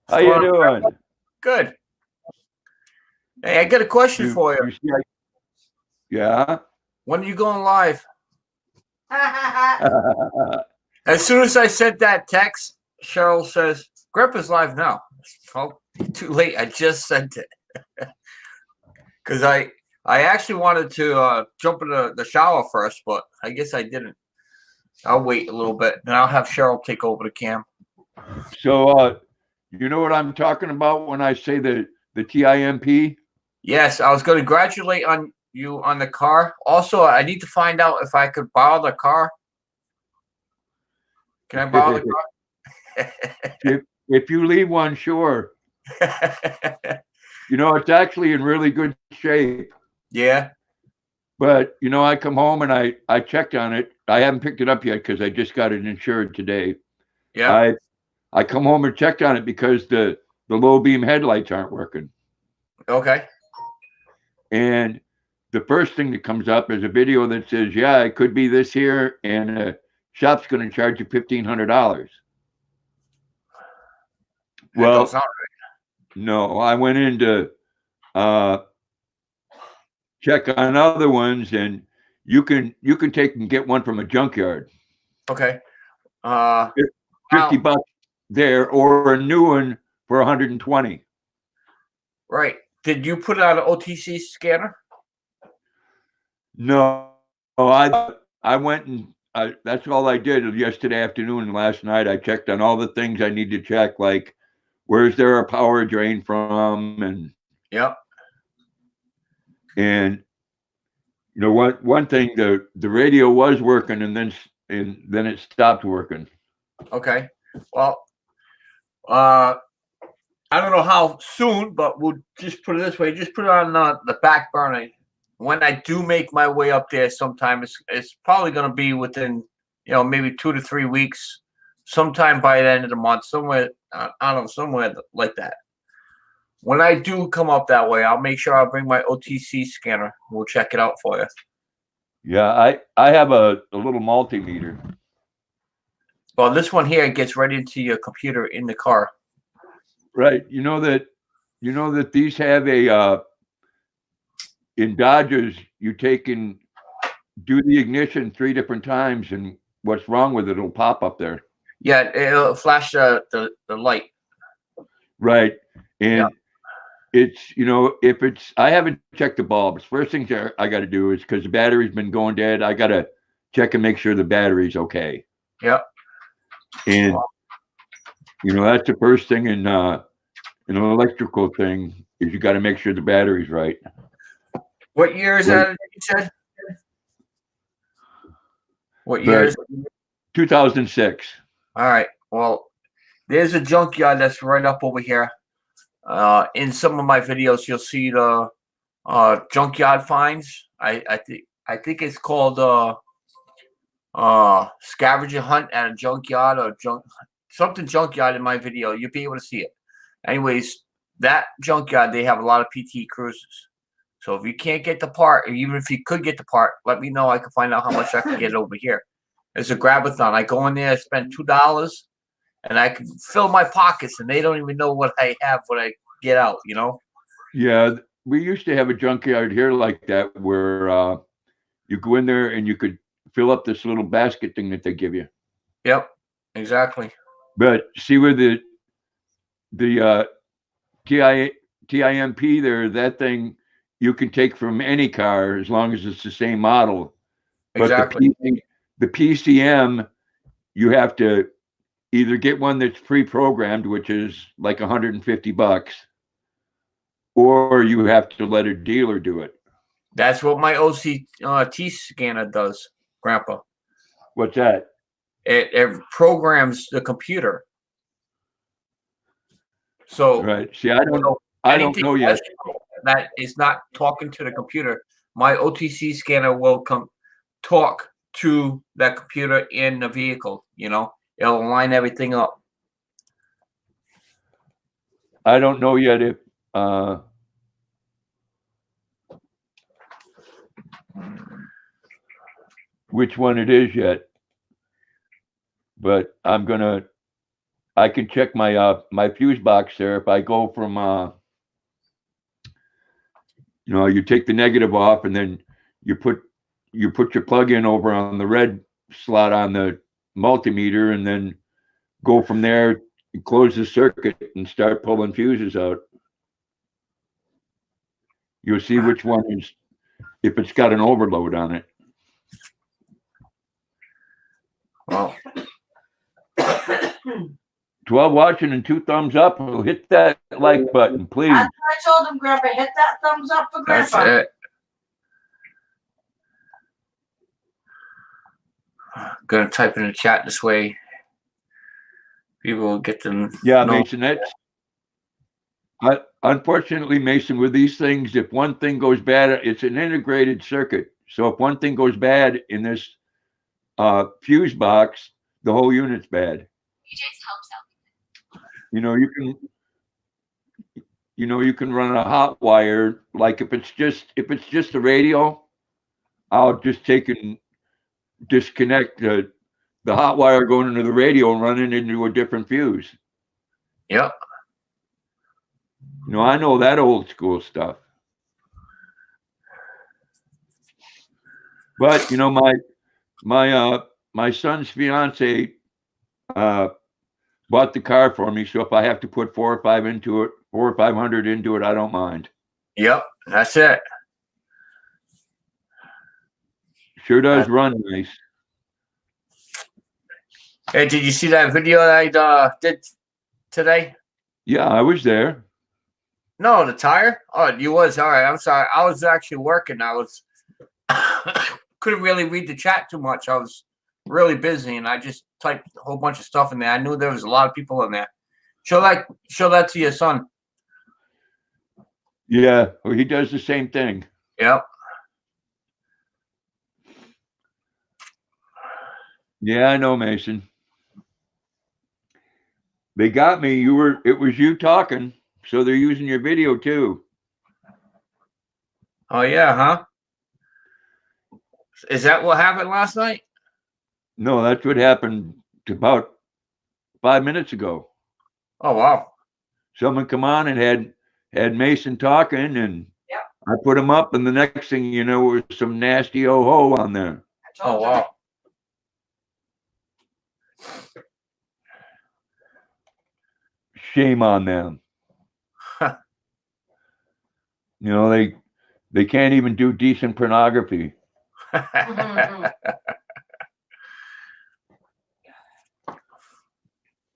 How you doing? Good. Hey, I got a question You for you. you see? Yeah. When are you going live? As soon as I sent that text, Cheryl says, Grandpa's live now. Well, too late. I just sent it. Because I actually wanted to jump in the shower first, but I guess I didn't. I'll wait a little bit, and I'll have Cheryl take over the cam. So you know what I'm talking about when I say the TIMP? Yes, I was going to congratulate on you on the car. Also, I need to find out if I could borrow the car. Can I borrow the car? If you leave one, sure. You know, it's actually in really good shape. Yeah. But you know, I come home and I checked on it. I haven't picked it up yet because I just got it insured today. Yeah. I come home and checked on it because the low beam headlights aren't working. Okay. And the first thing that comes up is a video that says, "Yeah, it could be this here, and shop's going to charge you $1,500." Well, right. no, I went in to check on other ones, and you can take and get one from a junkyard. Okay. 50 bucks there, or a new one for 120. Right. Did you put it on an OTC scanner? No, I went and that's all I did yesterday afternoon and last night. I checked on all the things I need to check, like where's there a power drain from, and Yep. And you know what? One thing, the radio was working, and then it stopped working. Okay. Well, I don't know how soon, but we'll just put it this way: just put it on the back burner. When I do make my way up there, sometime it's probably going to be within maybe 2 to 3 weeks, sometime by the end of the month, somewhere I don't know, somewhere like that. When I do come up that way, I'll make sure I'll bring my OTC scanner. We'll check it out for you. Yeah, I have a little multimeter. Well, this one here gets right into your computer in the car. Right. You know that these have a in Dodgers, you take and do the ignition 3 different times, and what's wrong with it, it'll pop up there. Yeah, it'll flash the light. Right. And yeah. It's, if it's, I haven't checked the bulbs. First thing I got to do is, because the battery's been going dead, I got to check and make sure the battery's okay. Yep. And, that's the first thing in an electrical thing, is you got to make sure the battery's right. What year is that, you said? What year is it? 2006. All right. Well, there's a junkyard that's right up over here. In some of my videos, you'll see the junkyard finds. I think it's called scavenger hunt at a junkyard, or something junkyard in my video. You'll be able to see it. Anyways, that junkyard, they have a lot of PT cruisers. So if you can't get the part, or even if you could get the part, let me know. I can find out how much I can get over here. It's a grab-a-thon. I go in there, I spend $2, and I can fill my pockets, and they don't even know what I have when I get out, Yeah, we used to have a junkyard here like that, where you go in there and you could fill up this little basket thing that they give you. Yep, exactly. But see where the TIMP there, that thing you can take from any car as long as it's the same model. Exactly. But the PCM, you have to either get one that's pre-programmed, which is like $150, or you have to let a dealer do it. That's what my OCT scanner does, Grandpa. What's that? It programs the computer. So right. See, I don't know yet. That is not talking to the computer. My OTC scanner will talk to that computer in the vehicle. It'll line everything up. I don't know yet if which one it is yet, but I'm gonna I can check my my fuse box there. If I go from you take the negative off and then you put your plug in over on the red slot on the multimeter, and then go from there, close the circuit and start pulling fuses out. You'll see which one is, if it's got an overload on it. Well, 12 watching and 2 thumbs up. We'll hit that like button, please. That's what I told him, Grandpa. Hit that thumbs up for that's Grandpa. it. Gonna type in the chat this way. People will get them. Yeah, Mason, unfortunately, Mason, with these things, if one thing goes bad, it's an integrated circuit. So if one thing goes bad in this fuse box, the whole unit's bad. You can run a hot wire. Like if it's just a radio, I'll just take and disconnect the hot wire going into the radio and run it into a different fuse. Yep. I know that old school stuff. But my son's fiance bought the car for me, so if I have to put 4 or 500 into it, I don't mind. Yep, that's it. Sure does run nice. Hey, did you see that video that I did today? Yeah, I was there. No, the tire? Oh, you was. All right, I'm sorry. I was actually working. I was couldn't really read the chat too much. I was really busy, and I just typed a whole bunch of stuff in there. I knew there was a lot of people in there. Show that to your son. Yeah, well, he does the same thing. Yep. Yeah, I know, Mason. They got me. It was you talking, so they're using your video too. Oh yeah, huh? Is that what happened last night? No, that's what happened about 5 minutes ago. Oh wow. Someone come on and had Mason talking, and I put him up, and the next thing you know, was some nasty oh-ho on there. Oh wow. Shame on them. They can't even do decent pornography.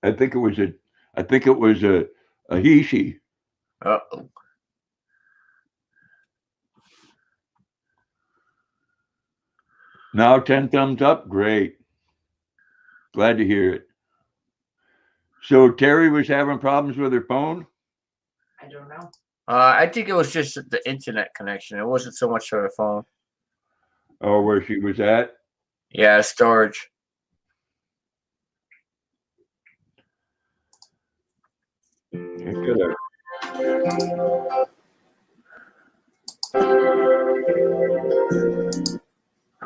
I think it was a he, she. Uh-oh. Now 10 thumbs up. Great. Glad to hear it. So Terry was having problems with her phone? I don't know. I think it was just the internet connection. It wasn't so much for the phone. Oh, where she was at? Yeah, storage. All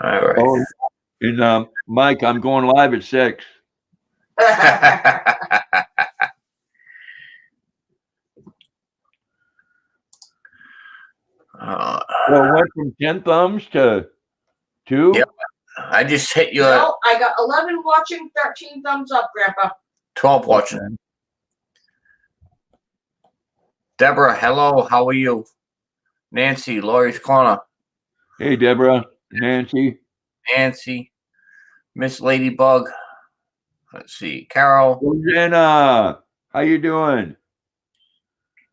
right. Oh, and Mike, I'm going live at 6. Well, went from 10 thumbs to 2? Yep. I just hit you No, I got 11 watching, 13 thumbs up, Grandpa. 12 watching. Okay. Deborah, hello. How are you? Nancy, Lori's Corner. Hey, Deborah, Nancy. Miss Ladybug. Let's see. Carol. Rosanna, how you doing?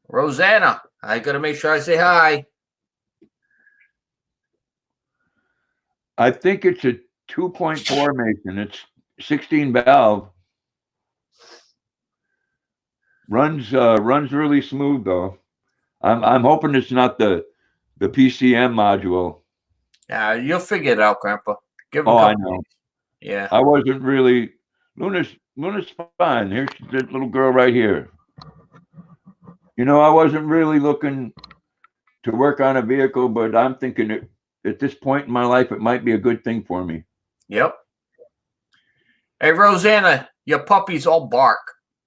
Rosanna. I got to make sure I say hi. I think it's a 2.4 Mason. It's 16 valve. Runs really smooth though. I'm hoping it's not the PCM module. Yeah, you'll figure it out, Grandpa. Give him Oh, a I couple know. days. Yeah. I wasn't really. Luna's fine. Here's this little girl right here. I wasn't really looking to work on a vehicle, but I'm thinking at this point in my life, it might be a good thing for me. Yep. Hey, Rosanna, your puppies all bark.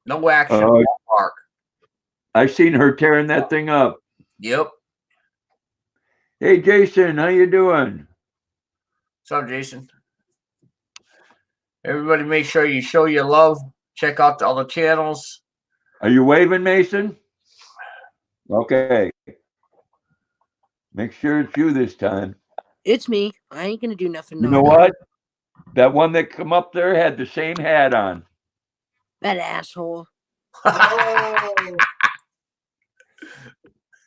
No action. Oh. Mark. I seen her tearing that thing up. Yep. Hey, Jason, how you doing? What's up, Jason? Everybody, make sure you show your love. Check out the other channels. Are you waving, Mason? Okay. Make sure it's you this time. It's me. I ain't gonna do nothing. You know naughty. what? That one that come up there had the same hat on. That asshole. Oh,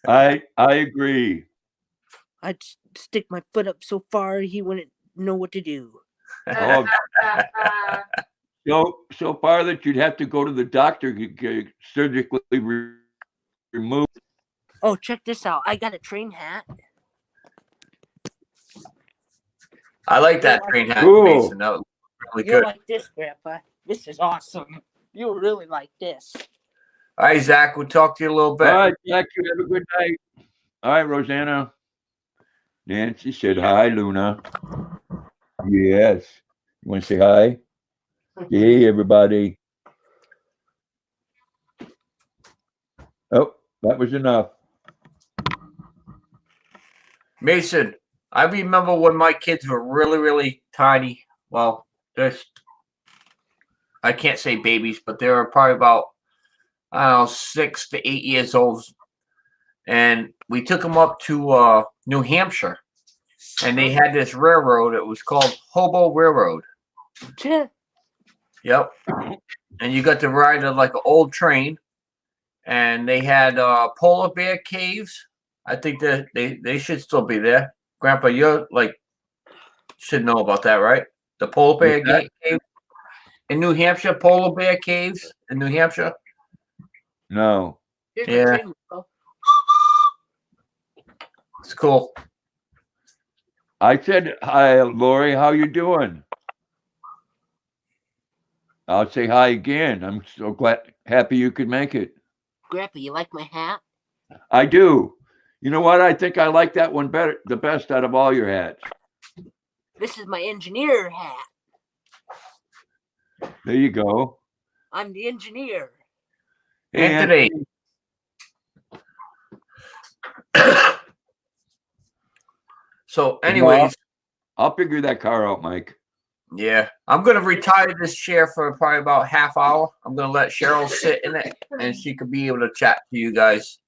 I agree. I'd stick my foot up so far he wouldn't know what to do. Oh, so far that you'd have to go to the doctor to get surgically removed. Oh, check this out. I got a train hat. I like that train hat, Cool. Mason. That was really You'll good. like this, Grandpa. This is awesome. You'll really like this. All right, Zach. We'll talk to you a little bit. All right, Jack, you have a good night. All right, Rosanna. Nancy said hi, Luna. Yes. You want to say hi? Hey, everybody. Oh, that was enough. Mason, I remember when my kids were really, really tiny. Well, I can't say babies, but they were probably about, I don't know, 6 to 8 years old. And we took them up to New Hampshire. And they had this railroad. It was called Hobo Railroad. Tch. Yep. And you got to ride like an old train. And they had polar bear caves. I think that they should still be there. Grandpa, you're should know about that, right? The polar bear What's that? cave in New Hampshire, polar bear caves in New Hampshire. No. Here's Yeah. my train, Grandpa. It's cool. I said hi, Lori. How you doing? I'll say hi again. I'm so happy you could make it. Grandpa, you like my hat? I do. You know what? I think I like that one the best out of all your hats. This is my engineer hat. There you go. I'm the engineer. Hey, Anthony. So, anyways, I'll figure that car out, Mike. yeah, I'm gonna retire this chair for probably about half hour. I'm gonna let Cheryl sit in it, and she could be able to chat to you guys.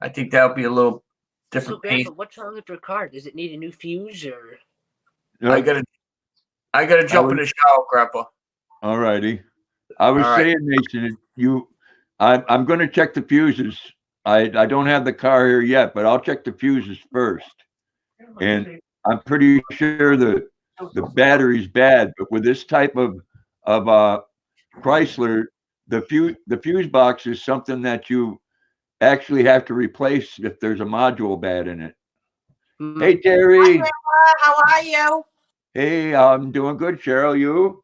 I think that'll be a little So, different pace. Grandpa, what's wrong with your car? Does it need a new fuse or? I gotta jump in the shower, Grandpa. All righty. I was All right. saying, Mason, I'm going to check the fuses. I don't have the car here yet, but I'll check the fuses first. And I'm pretty sure the battery's bad, but with this type of Chrysler, the fuse box is something that you actually have to replace if there's a module bad in it. Hmm. Hey, Hi, Terry. Grandpa. How are you? Hey, I'm doing good, Cheryl. You?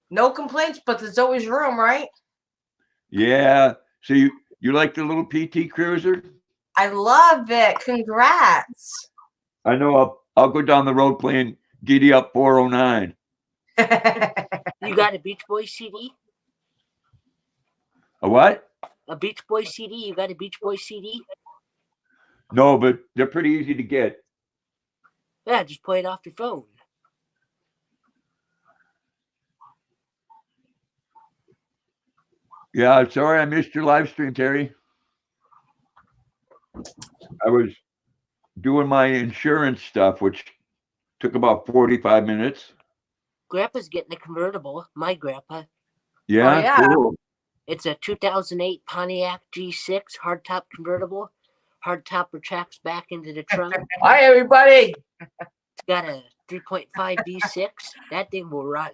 No complaints, but there's always room, right? Yeah. So you like the little PT Cruiser? I love it. Congrats. I know. I'll go down the road playing Giddy Up 409. You got a Beach Boy CD? A what? A Beach Boy CD? You got a Beach Boy CD? No, but they're pretty easy to get. Yeah, just play it off your phone. Yeah, sorry I missed your live stream, Terry. I was doing my insurance stuff, which took about 45 minutes. Grandpa's getting a convertible. My grandpa. Yeah, yeah. cool. It's a 2008 Pontiac G6 hardtop convertible. Hardtop retracts back into the trunk. Hi, everybody. It's got a 3.5 V6. That thing will run.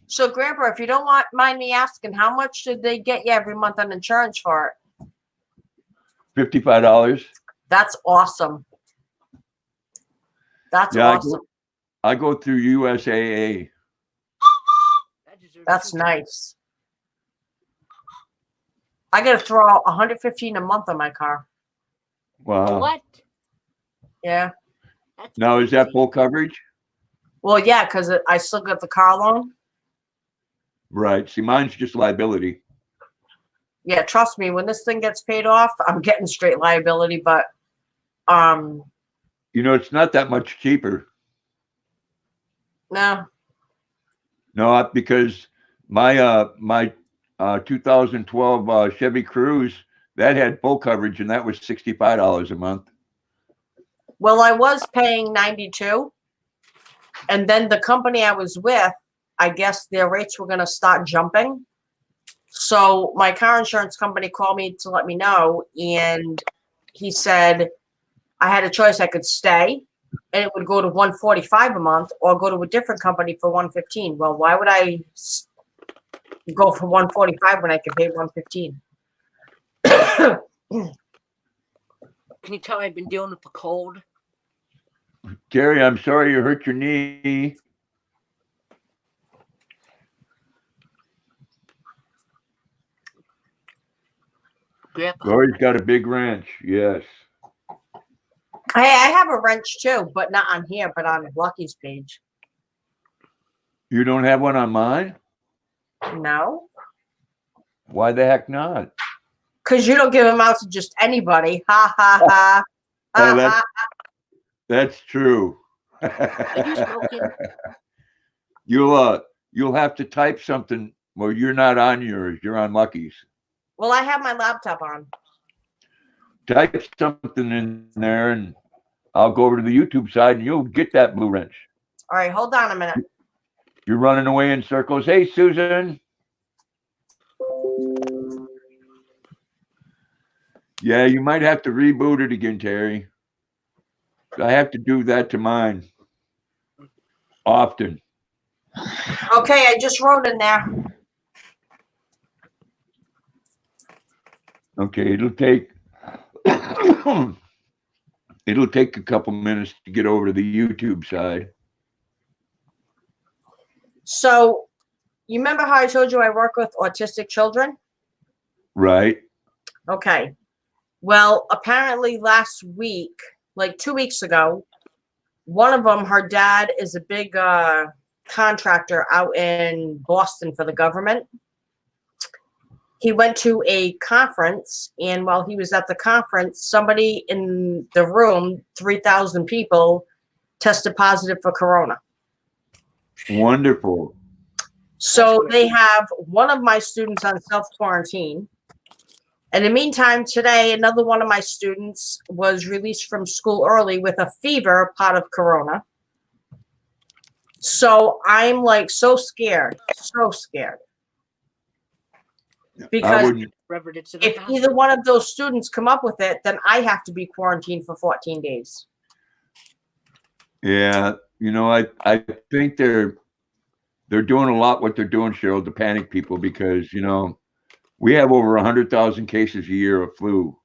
So, Grandpa, if you don't mind me asking, how much did they get you every month on insurance for it? $55. That's awesome. That's Yeah, awesome. I go through USAA. That deserves That's two nice. I got to throw out $115 a month on my car. Wow. What? Yeah. That's Now, is that crazy. full coverage? Well, yeah, because I still got the car loan. Right. See, mine's just liability. Yeah, trust me, when this thing gets paid off, I'm getting straight liability, but You know, it's not that much cheaper. no. No, because my 2012 Chevy Cruze, that had full coverage, and that was $65 a month. Well, I was paying 92, and then the company I was with, I guess their rates were going to start jumping. So my car insurance company called me to let me know, and he said I had a choice. I could stay, and it would go to 145 a month, or go to a different company for 115. Well, why would I go for 145 when I can pay 115? Can you tell I've been dealing with a cold? Jerry, I'm sorry you hurt your knee. Grandpa, Lori's got a big wrench. Yes. I have a wrench too, but not on here, but on Lucky's page. You don't have one on mine? No, Why the heck not? because you don't give them out to just anybody. Ha ha ha. Oh, Ha, ha. That's true. are you smoking? You'll have to type something. Well, you're not on yours. You're on Lucky's. Well, I have my laptop on. Type something in there, and I'll go over to the YouTube side, and you'll get that blue wrench. All right, hold on a minute. You're running away in circles. Hey, Susan. Yeah, you might have to reboot it again, Terry. I have to do that to mine often. Okay, I just wrote in there. Okay, it'll take a couple minutes to get over to the YouTube side. So, you remember how I told you I work with autistic children? Right. Okay. Well, apparently last week, like 2 weeks ago, one of them, her dad is a big contractor out in Boston for the government. He went to a conference, and while he was at the conference, somebody in the room, 3,000 people, tested positive for corona. Wonderful. So they have one of my students on self-quarantine. In the meantime, today, another one of my students was released from school early with a fever, part of corona. So I'm like so scared. I Because wouldn't. Reverend, it's in the if hospital. either one of those students come up with it, then I have to be quarantined for 14 days. Yeah, you know, I think they're doing a lot what they're doing, Cheryl, to panic people, because you know we have over 100,000 cases a year of flu,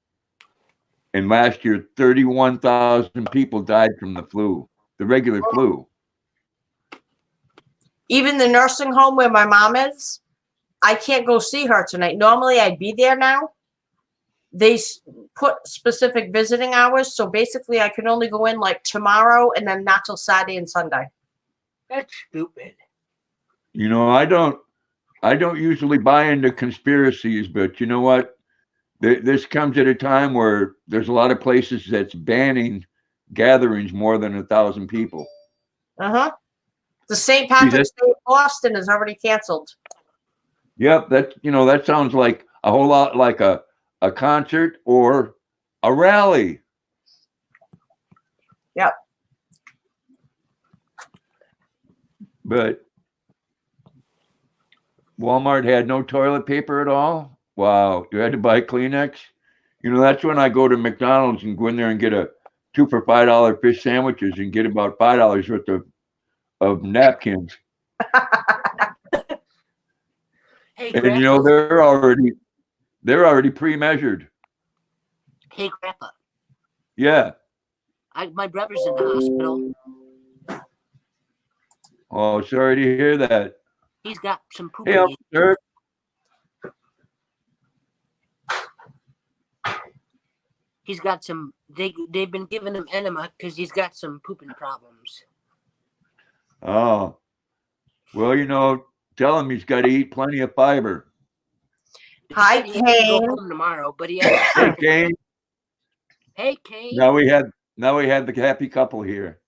and last year 31,000 people died from the flu, the regular flu. Even the nursing home where my mom is, I can't go see her tonight. Normally I'd be there now. They put specific visiting hours. So basically I can only go in like tomorrow and then not till Saturday and Sunday. That's stupid. You know, I don't usually buy into conspiracies, but you know what? This comes at a time where there's a lot of places that's banning gatherings more than 1,000 people. Uh-huh. The St. Patrick's Day in Boston is already canceled. Yep, that sounds like a whole lot like a concert or a rally. Yep. But Walmart had no toilet paper at all. Wow, you had to buy Kleenex. You know, that's when I go to McDonald's and go in there and get a 2 for $5 fish sandwiches and get about $5 worth of napkins. Hey, And Grandpa. you know, they're already pre-measured. Hey, Grandpa. Yeah. My brother's in the hospital. Oh, sorry to hear that. He's got some Hey, pooping. officer. He's got some. They've been giving him enema because he's got some pooping problems. Oh, well, you know, Tell him he's got to eat plenty of fiber. He Hi, said he had to go Kane. home tomorrow, but he has. Hey, Kane. Hey, Kane. Now we had the happy couple here.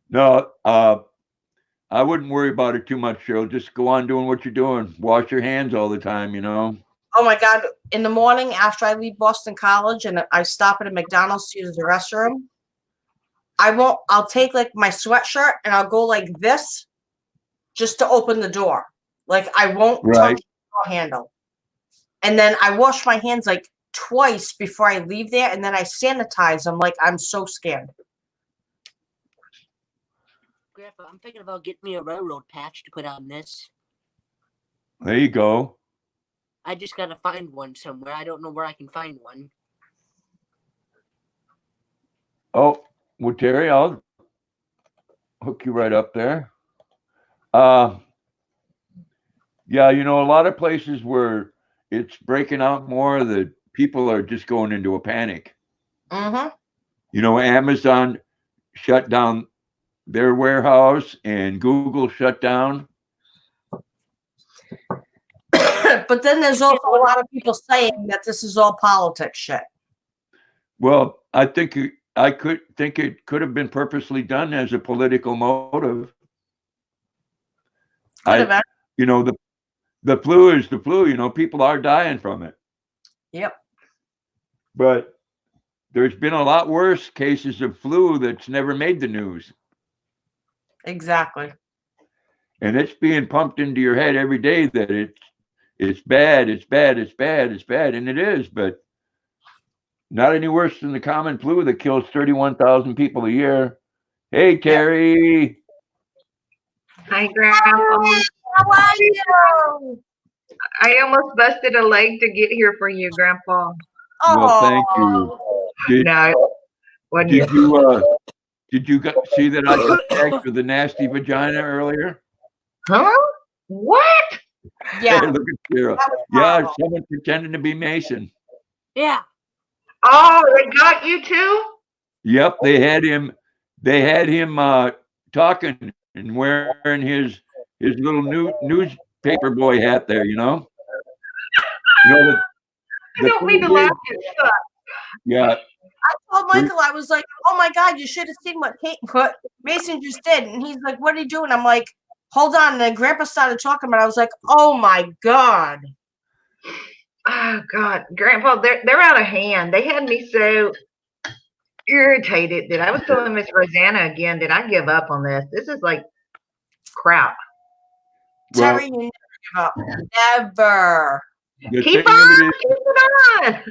No, I wouldn't worry about it too much, Cheryl. Just go on doing what you're doing. Wash your hands all the time, you know. Oh my God. In the morning after I leave Boston College and I stop at a McDonald's to use the restroom, I'll take like my sweatshirt and I'll go like this just to open the door. Like I won't Right. touch the door handle. And then I wash my hands like twice before I leave there. And then I sanitize them. Like I'm so scared. Grandpa, I'm thinking about getting me a railroad patch to put on this. There you go. I just gotta find one somewhere. I don't know where I can find one. Oh, well, Terry, I'll hook you right up there. Yeah, you know, a lot of places where it's breaking out more, the people are just going into a panic. Mm-hmm. You know, Amazon shut down their warehouse and Google shut down. But then there's also a lot of people saying that this is all politics shit. Well, I think it could have been purposely done as a political motive. Could have been. You know, the flu is the flu. You know, people are dying from it. Yep. But there's been a lot worse cases of flu that's never made the news. Exactly. And it's being pumped into your head every day that it's bad, it's bad, it's bad, it's bad. And it is, but not any worse than the common flu that kills 31,000 people a year. Hey, Terry. Hi, Grandpa. How are you? I almost busted a leg to get here for you, Grandpa. Well, thank you. Did, No, wasn't did you? you see that I got tagged with the nasty vagina earlier? Huh? What? Yeah. Hey, look at Cheryl. That was Yeah, horrible. someone pretending to be Mason. Yeah. Oh, they got you too? Yep, they had him talking and wearing his little newspaper boy hat there, you know. You know I don't mean to laugh. It sucks. yeah, I told Michael, I was like, oh my God, you should have seen what Mason just did. And he's like, what are you doing? I'm like, hold on. And then Grandpa started talking, and I was like, oh my God. Oh God, Grandpa, they're out of hand. They had me so irritated that I was telling Miss Rosanna again that I give up on this. This is like crap. well, Terry, you never give up. Never. the Keep thing on, of it is, keep it on.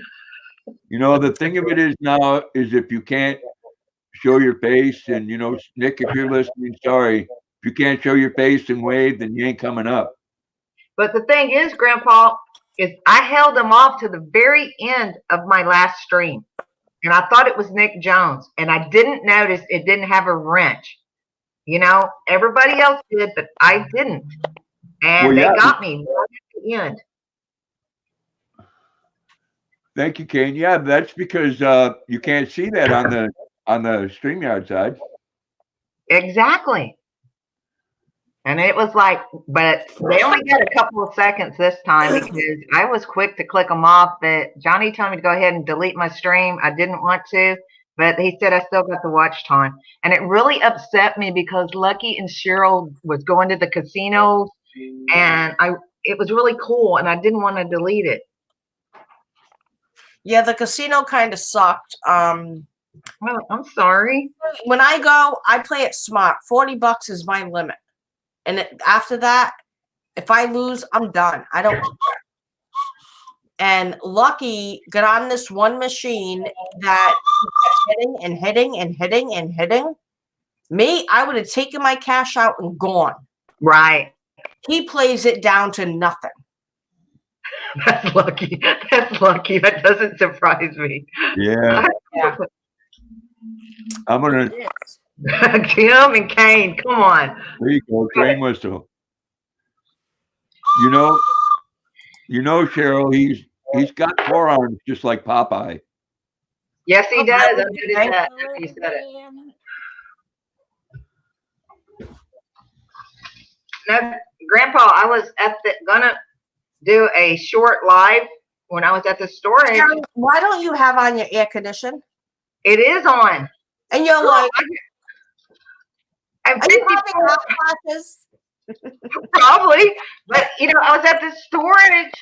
you know, the thing of it is now is if you can't show your face, and you know, Nick, if you're listening, sorry, if you can't show your face and wave, then you ain't coming up. But the thing is, Grandpa, is I held them off to the very end of my last stream. And I thought it was Nick Jones. And I didn't notice it didn't have a wrench. You know, everybody else did, but I didn't. And Well, yeah. they got me right at the end. Thank you, Kane. Yeah, that's because you can't see that on the StreamYard side. Exactly. And it was like, but they only got a couple of seconds this time because I was quick to click them off. But Johnny told me to go ahead and delete my stream. I didn't want to, but he said I still got the watch time. And it really upset me because Lucky and Cheryl was going to the casinos, and it was really cool, and I didn't want to delete it. Yeah, the casino kind of sucked. Well, I'm sorry. When I go, I play it smart. $40 is my limit. And after that, if I lose, I'm done. I don't care. And Lucky got on this one machine that kept hitting and hitting and hitting and hitting. Me, I would have taken my cash out and gone. Right. He plays it down to nothing. That's lucky. That's lucky. That doesn't surprise me. Yeah, Yeah. I'm gonna. Yes. Tim and Kane, come on. There you go, train whistle. You know, Cheryl, he's got forearms just like Popeye. Yes, he Okay. does. I noticed that after you said it. Man. No, Grandpa, I was gonna do a short live when I was at the storage. Jerry, why don't you have on your air condition? It is on. And you're like, I'm are you 54 having hot flashes? probably, but I was at the storage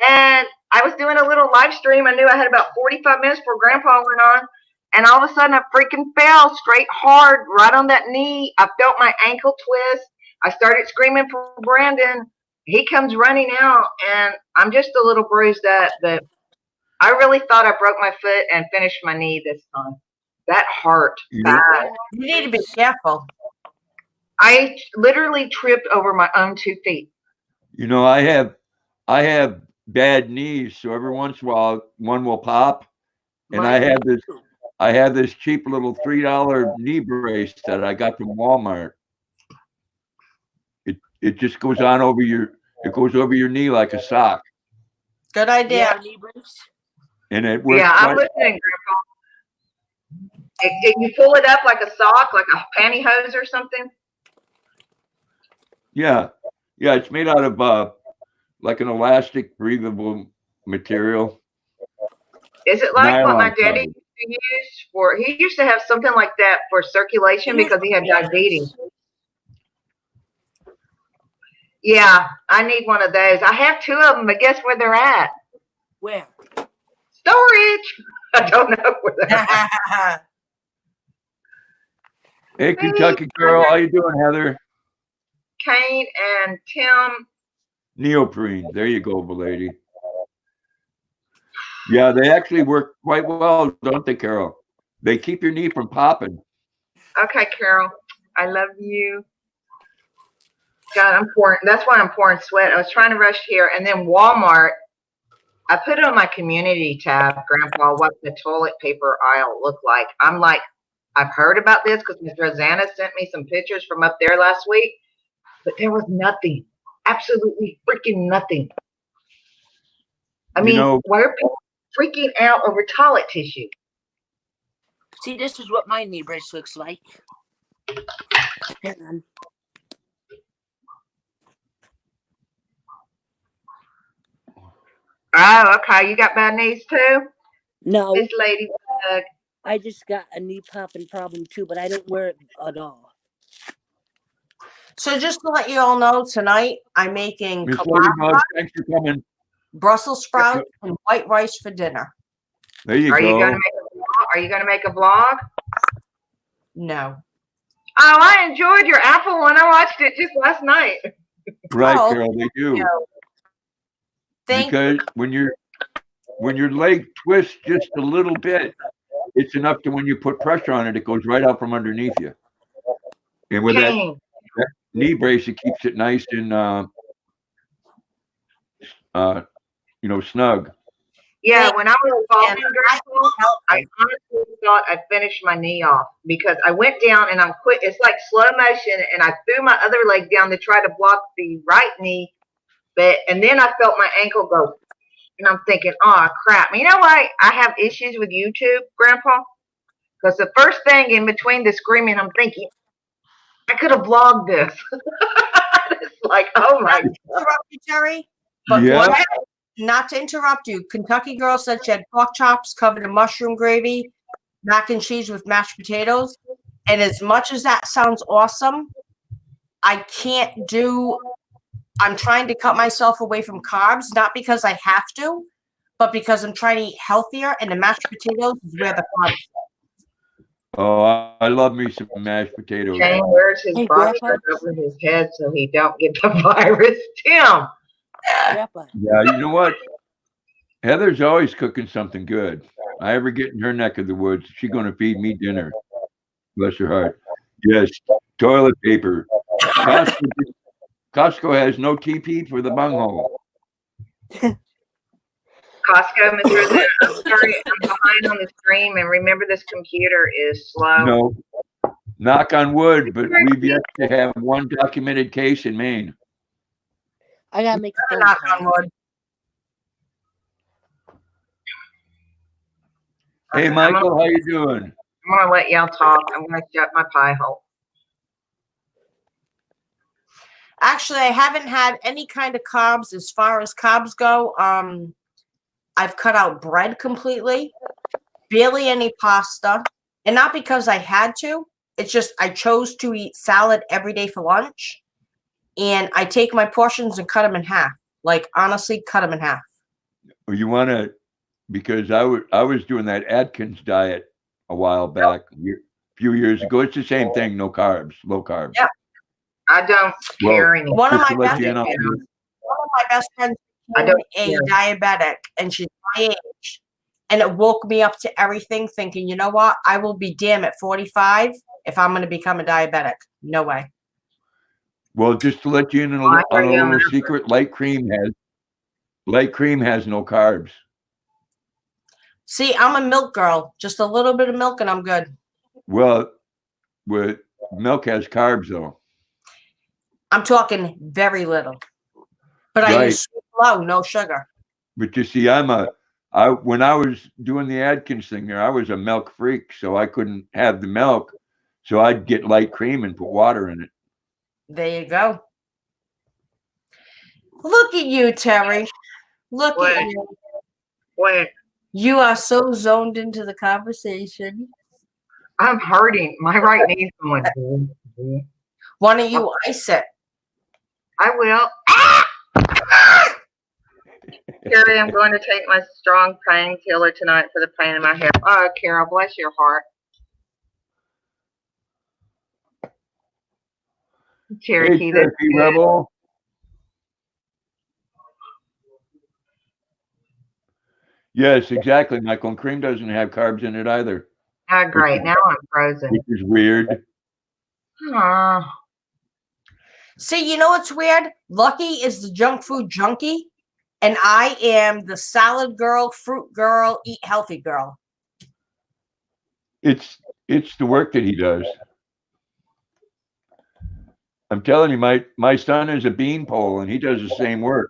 and I was doing a little live stream. I knew I had about 45 minutes before Grandpa went on, and all of a sudden I freaking fell straight hard right on that knee. I felt my ankle twist. I started screaming for Brandon. He comes running out, and I'm just a little bruised up, but I really thought I broke my foot and finished my knee this time. That hurt You know, bad. You need to be careful. I literally tripped over my own 2 feet. I have bad knees, so every once in a while one will pop, and I have this cheap little $3 knee brace that I got from Walmart. It just goes over your knee like a sock, Good idea. Yeah, knee brace. and it works. Yeah, I'm quite- listening, Grandpa. You pull it up like a sock, like a pantyhose or something? Yeah, it's made out of like an elastic, breathable material. Is it like what my Nylon daddy covered. used to use for? He used to have something like that for circulation because he had diabetes. Yeah, I need one of those. I have 2 of them, but guess where they're at? Where? Storage. I don't know where they're at. Hey, Kentucky girl, how you doing, Heather? Kane and Tim. Neoprene. There you go, lady. Yeah, they actually work quite well, don't they, Carol? They keep your knee from popping. Okay, Carol. I love you. God, I'm pouring. That's why I'm pouring sweat. I was trying to rush here, and then Walmart. I put it on my community tab, Grandpa, what the toilet paper aisle looked like. I'm like, I've heard about this because Miss Rosanna sent me some pictures from up there last week, but there was nothing. Absolutely freaking nothing. I mean, why are people freaking out over toilet tissue? See, this is what my knee brace looks like. Hang on. Oh, okay. You got bad knees too? No, This lady. I just got a knee popping problem too, but I don't wear it at all. So just to let you all know, tonight I'm making Miss kebab, Ladybug, thanks for coming. Brussels sprouts, and white rice for dinner. There you Are you go. gonna make a vlog? Are you gonna make a vlog? No. Oh, I enjoyed your Apple one. I watched it just last night. Right, Oh, Carol, they do. No. Thank Because when your leg twists just a little bit, it's enough to when you put pressure on it, it goes right out from underneath you. And with that Kane. knee brace, it keeps it nice and snug. Yeah, when I was falling, And Grandpa, I honestly thought I finished my knee off because I went down and I'm quick. It's like slow motion, and I threw my other leg down to try to block the right knee, and then I felt my ankle go, and I'm thinking, oh crap! You know why I have issues with YouTube, Grandpa? Because the first thing in between the screaming, I'm thinking I could have vlogged this. It's like, oh my Not to interrupt you, Jerry, but Yeah. not to interrupt you. Kentucky Girl said she had pork chops covered in mushroom gravy, mac and cheese with mashed potatoes. And as much as that sounds awesome, I can't do. I'm trying to cut myself away from carbs, not because I have to, but because I'm trying to eat healthier. And the mashed potatoes is where the carbs. Oh, I love me some mashed potatoes. Kane wears his Hey, box Grandpa. over his head so he don't get the virus. Tim. Grandpa, Yeah, you know what? Heather's always cooking something good. I ever get in her neck of the woods, she's going to feed me dinner. Bless her heart. Yes, toilet paper. Costco has no TP for the bunghole. Costco, Ms. Rosanna, I'm sorry, I'm behind on the stream, and remember this computer is slow. No, knock on wood, but we've yet to have one documented case in Maine. I gotta make a phone Knock on call. wood. Hey, Michael, how you doing? I'm gonna let y'all talk. I'm gonna shut my pie hole. Actually, I haven't had any kind of carbs as far as carbs go. I've cut out bread completely, barely any pasta, and not because I had to. It's just I chose to eat salad every day for lunch, and I take my portions and cut them in half. Like honestly, cut them in half. You want to, because I was doing that Atkins diet a while back, a few years ago. It's the same thing, no carbs, low carbs. Yeah. I don't Well, care anymore. One of Just my to let best you know, one of my best friends I became don't a care. diabetic, and she's my age, and it woke me up to everything. Thinking, you know what? I will be damned at 45 if I'm going to become a diabetic. No way. well, just to let you in on I a hear you on little that. secret, light cream has no carbs. See, I'm a milk girl. Just a little bit of milk, and I'm good. Well, with milk has carbs though. I'm talking very little, but I Right. use Sweet Low, no sugar. But you see, when I was doing the Atkins thing there, I was a milk freak, so I couldn't have the milk. So I'd get light cream and put water in it. There you go. Look at you, Terry. Look What? at you. Wait, You are so zoned into the conversation. I'm hurting. My right knee's going. Why don't you ice it? I will. Carrie, I'm going to take my strong painkiller tonight for the pain in my hip. Oh, Carol, bless your heart. Cherokee, Hey, that's Cherokee good. Rebel. Yes, exactly, Michael. And cream doesn't have carbs in it either, Oh, great. Now I'm frozen. which is weird. Aw. See, you know what's weird? Lucky is the junk food junkie, and I am the salad girl, fruit girl, eat healthy girl. It's the work that he does. I'm telling you, my son is a beanpole, and he does the same work.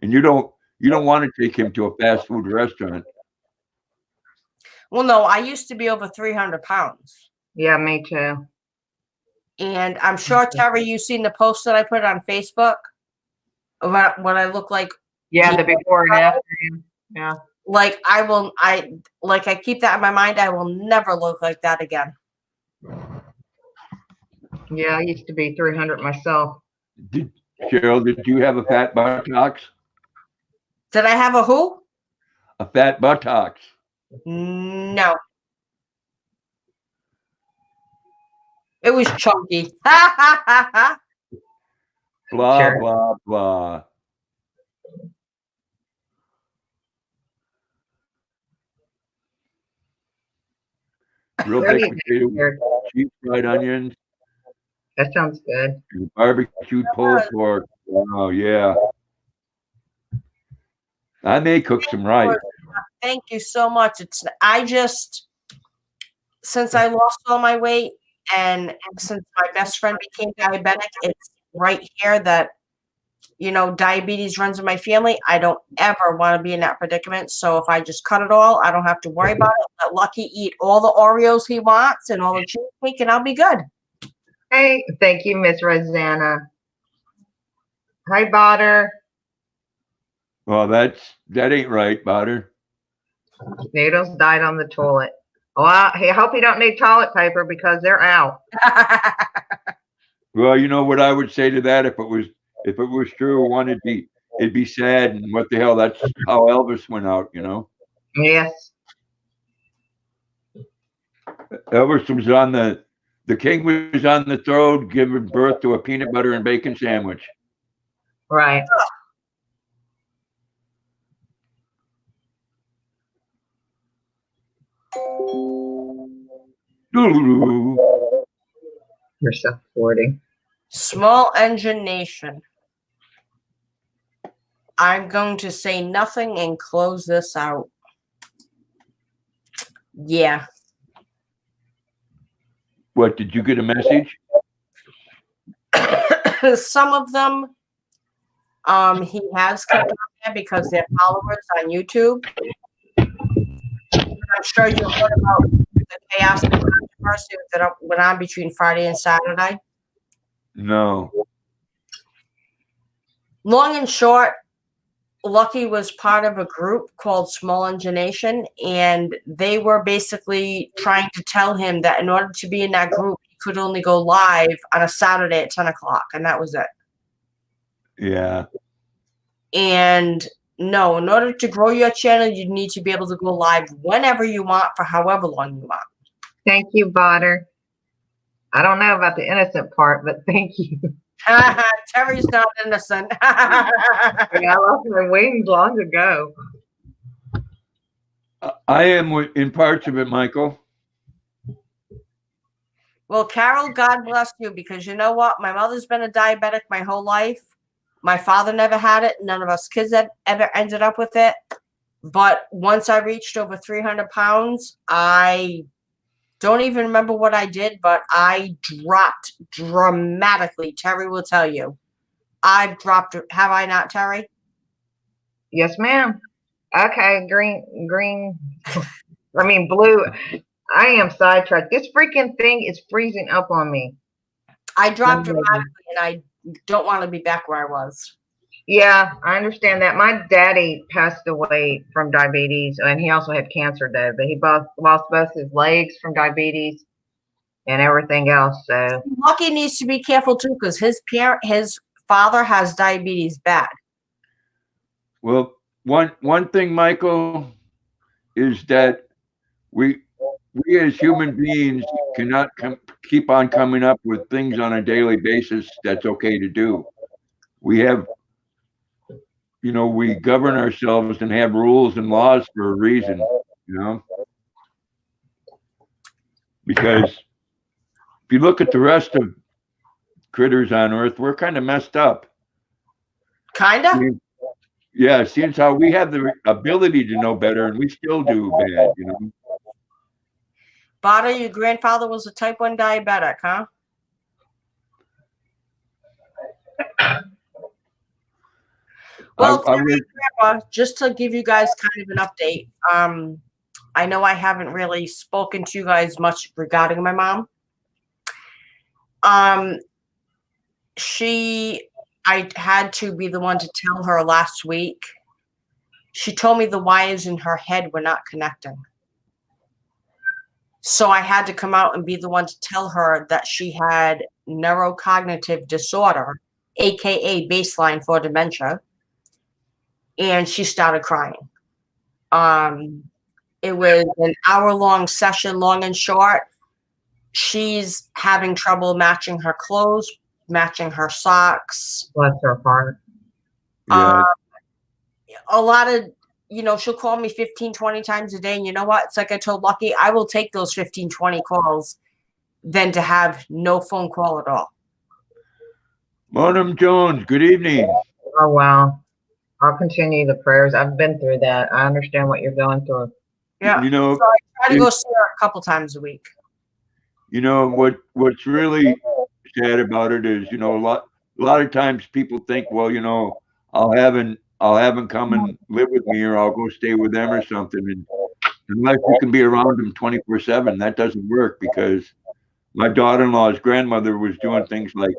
And you don't want to take him to a fast food restaurant. Well, no, I used to be over 300 pounds. Yeah, me too. And I'm sure, Terry, you've seen the post that I put on Facebook about what I look like. Yeah, the before and after. Yeah. Like I keep that in my mind. I will never look like that again. Yeah, I used to be 300 myself. Cheryl, did you have a fat buttocks? Did I have a who? A fat buttocks. No. It was chunky. Blah, Sure. blah, blah. Real Where do big you potato, Here. cheap fried onions, That sounds good. and barbecued pulled pork. Oh, yeah. I may cook some right. Thank you so much. Since I lost all my weight and since my best friend became diabetic, it's right here that, diabetes runs in my family. I don't ever want to be in that predicament. So if I just cut it all, I don't have to worry about it. Let Lucky eat all the Oreos he wants and all the cheesecake, and I'll be good. Hey, thank you, Miss Rosanna. Hi, Botter. Well, that ain't right, Botter. Noodles died on the toilet. Oh, I hope you don't need toilet paper because they're out. Well, you know what I would say to that if it was true. One, it'd be sad, and what the hell? That's how Elvis went out. Yes. Elvis was on the king was on the throne, giving birth to a peanut butter and bacon sandwich. Right. Doo-doo-doo. You're so 40. Small Engine Nation. I'm going to say nothing and close this out. Yeah. What, did you get a message? Some of them he has kept on there because they're followers on YouTube. I'm sure you heard about the chaos and controversy that went on between Friday and Saturday. No. Long and short, Lucky was part of a group called Small Engine Nation, and they were basically trying to tell him that in order to be in that group, he could only go live on a Saturday at 10 o'clock, and that was it. Yeah. And no, in order to grow your channel, you need to be able to go live whenever you want for however long you want. Thank you, Botter. I don't know about the innocent part, but thank you. Terry's not innocent. I lost my wings long ago. I am in parts of it, Michael. Well, Carol, God bless you, because you know what? My mother's been a diabetic my whole life. My father never had it. None of us kids ever ended up with it. But once I reached over 300 pounds, I don't even remember what I did, but I dropped dramatically. Terry will tell you. I've dropped. Have I not, Terry? Yes, ma'am. Okay, green. I mean, blue. I am sidetracked. This freaking thing is freezing up on me. I dropped dramatically, and I don't want to be back where I was. Yeah, I understand that. My daddy passed away from diabetes, and he also had cancer, though. But he lost both his legs from diabetes and everything else. So Lucky needs to be careful too, because his father has diabetes bad. Well, one thing, Michael, is that we as human beings cannot keep on coming up with things on a daily basis that's okay to do. We have, we govern ourselves and have rules and laws for a reason, because if you look at the rest of critters on Earth, we're kind of messed up. Kinda? Yeah, seeing how we have the ability to know better and we still do bad, Bada, your grandfather was a type 1 diabetic, huh? Well, Grandpa, just to give you guys kind of an update, I know I haven't really spoken to you guys much regarding my mom. I had to be the one to tell her last week. She told me the wires in her head were not connecting. So I had to come out and be the one to tell her that she had neurocognitive disorder, aka baseline for dementia. And she started crying. It was an hour-long session, long and short. She's having trouble matching her clothes, matching her socks. bless her heart. Yeah. A lot of, she'll call me 15, 20 times a day. And you know what? It's like I told Lucky, I will take those 15, 20 calls than to have no phone call at all. Monum Jones, good evening. Oh, wow. I'll continue the prayers. I've been through that. I understand what you're going through. Yeah. So I try to go see her a couple times a week. What's really sad about it is, a lot of times people think, well, I'll have them come and live with me, or I'll go stay with them or something. And unless you can be around them 24/7, that doesn't work, because my daughter-in-law's grandmother was doing things like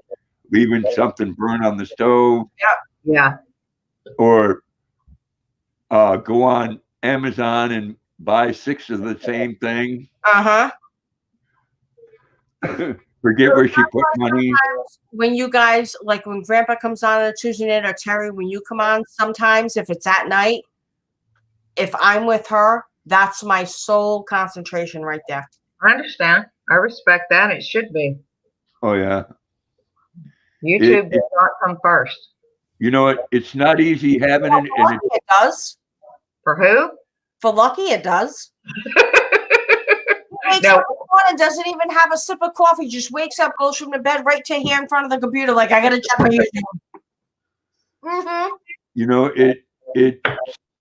leaving something burn on the stove. Yeah. Or go on Amazon and buy 6 of the same thing. Uh-huh. Forget where she put money. When you guys, like when Grandpa comes on a Tuesday night, or Terry, when you come on sometimes, if it's at night, if I'm with her, that's my sole concentration right there. I understand. I respect that. It should be. Oh, yeah. YouTube does not come first. You know what? It's not easy having it. And It does. For who? For Lucky, it does. Wakes No. up in the morning, doesn't even have a sip of coffee, just wakes up, goes from the bed right to here in front of the computer, like, I gotta check my YouTube. Mm-hmm. It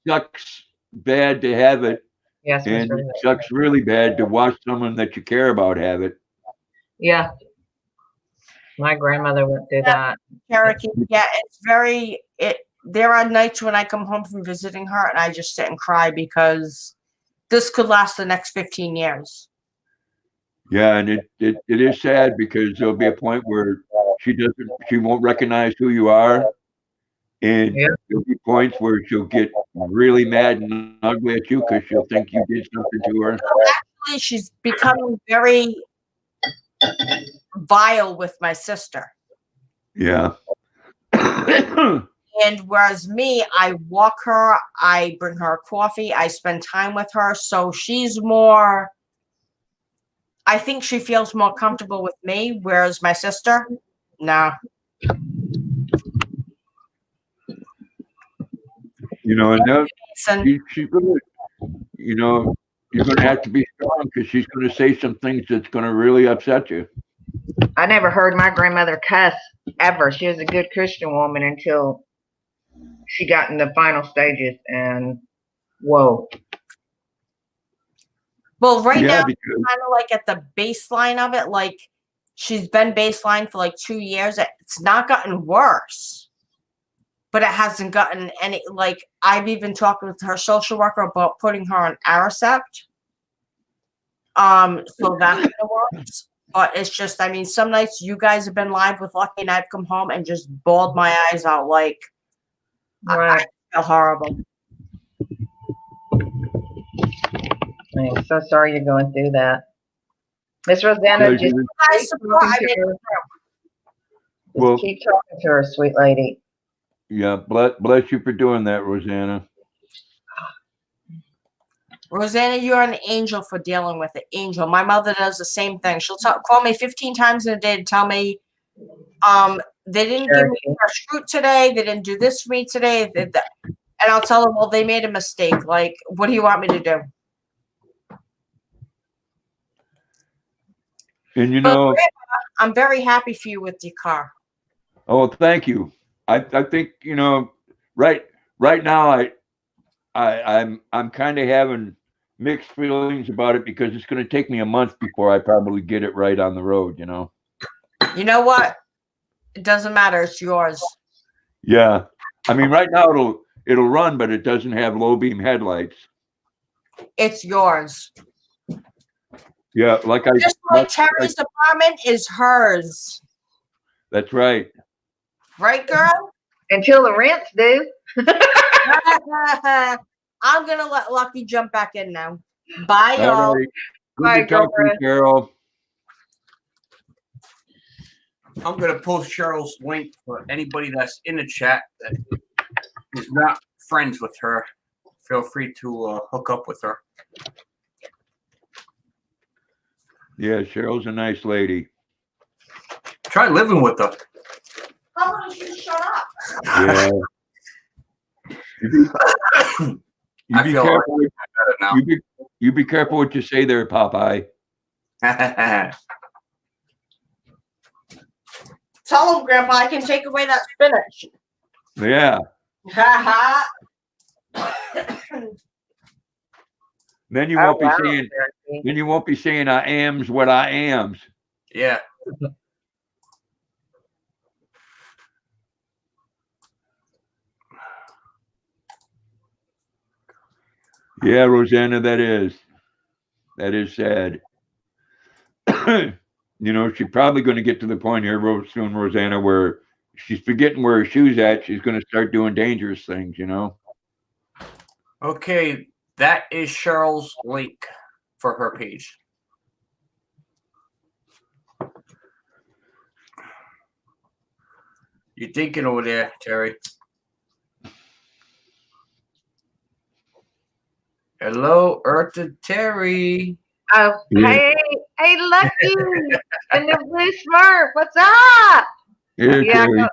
sucks bad to have it, Yes, and Mr. it sucks really bad to watch someone that you care about have it. Yeah. My grandmother went through that. Cherokee, yeah, there are nights when I come home from visiting her and I just sit and cry, because this could last the next 15 years. Yeah, and it is sad because there'll be a point where she won't recognize who you are. And Yeah. there'll be points where she'll get really mad and ugly at you because she'll think you did something to her. Actually, she's becoming very vile with my sister. Yeah. And whereas me, I walk her, I bring her coffee, I spend time with her. So she's more, I think she feels more comfortable with me, whereas my sister, no. You know, and now And she's gonna, you know, you're gonna have to be strong because she's gonna say some things that's gonna really upset you. I never heard my grandmother cuss ever. She was a good Christian woman until she got in the final stages, and whoa. well, right Yeah, now, because kind of like at the baseline of it, like she's been baseline for like 2 years. It's not gotten worse, but it hasn't gotten any. Like I've even talked with her social worker about putting her on Aricept. So that's gonna work. But it's just, I mean, some nights you guys have been live with Lucky, and I've come home and just bawled my eyes out. Like Right. I feel horrible. I'm so sorry you're going through that. Miss Rosanna, Yeah, just I keep support. I talking to mean, her. Well- Keep talking to her, sweet lady. yeah, bless you for doing that, Rosanna. Rosanna, you're an angel for dealing with it. Angel. My mother does the same thing. She'll call me 15 times in a day to tell me, they didn't give me fresh fruit today. They didn't do this for me today. And I'll tell them, well, they made a mistake. Like, what do you want me to do? And you But know, Grandma, I'm very happy for you with your car. oh, thank you. I think, you know, right now I'm kind of having mixed feelings about it because it's going to take me a month before I probably get it right on the road, you know. You know what? It doesn't matter. It's yours. Yeah. I mean, right now it'll run, but it doesn't have low beam headlights. It's yours. Yeah, like Just like Terry's apartment is hers. that's right. Right, girl? Until the rents do. I'm going to let Lucky jump back in now. Bye, y'all. All right. Good Bye, to talk to you, girlfriend. Carol. I'm gonna post Cheryl's link for anybody that's in the chat that is not friends with her. Feel free to hook up with her. Yeah, Cheryl's a nice lady. Try living with her. How about you shut up? Yeah. You I be feel careful. better now. You be careful what you say there, Popeye. Tell him, Grandpa, I can take away that spinach. Yeah. Then you Oh, won't be wow, saying. Dorothy. Then you won't be saying I am's what I am's. Yeah. Yeah, Rosanna, that is sad. You know, she's probably going to get to the point here soon, Rosanna, where she's forgetting where her shoe's at. She's going to start doing dangerous things, you know? Okay, that is Cheryl's link for her page. You thinking over there, Terry? Hello, Eartha Terry. Oh, Yeah. hey, Lucky, and the blue Smurf. What's up? Here, Yeah, Terry. no,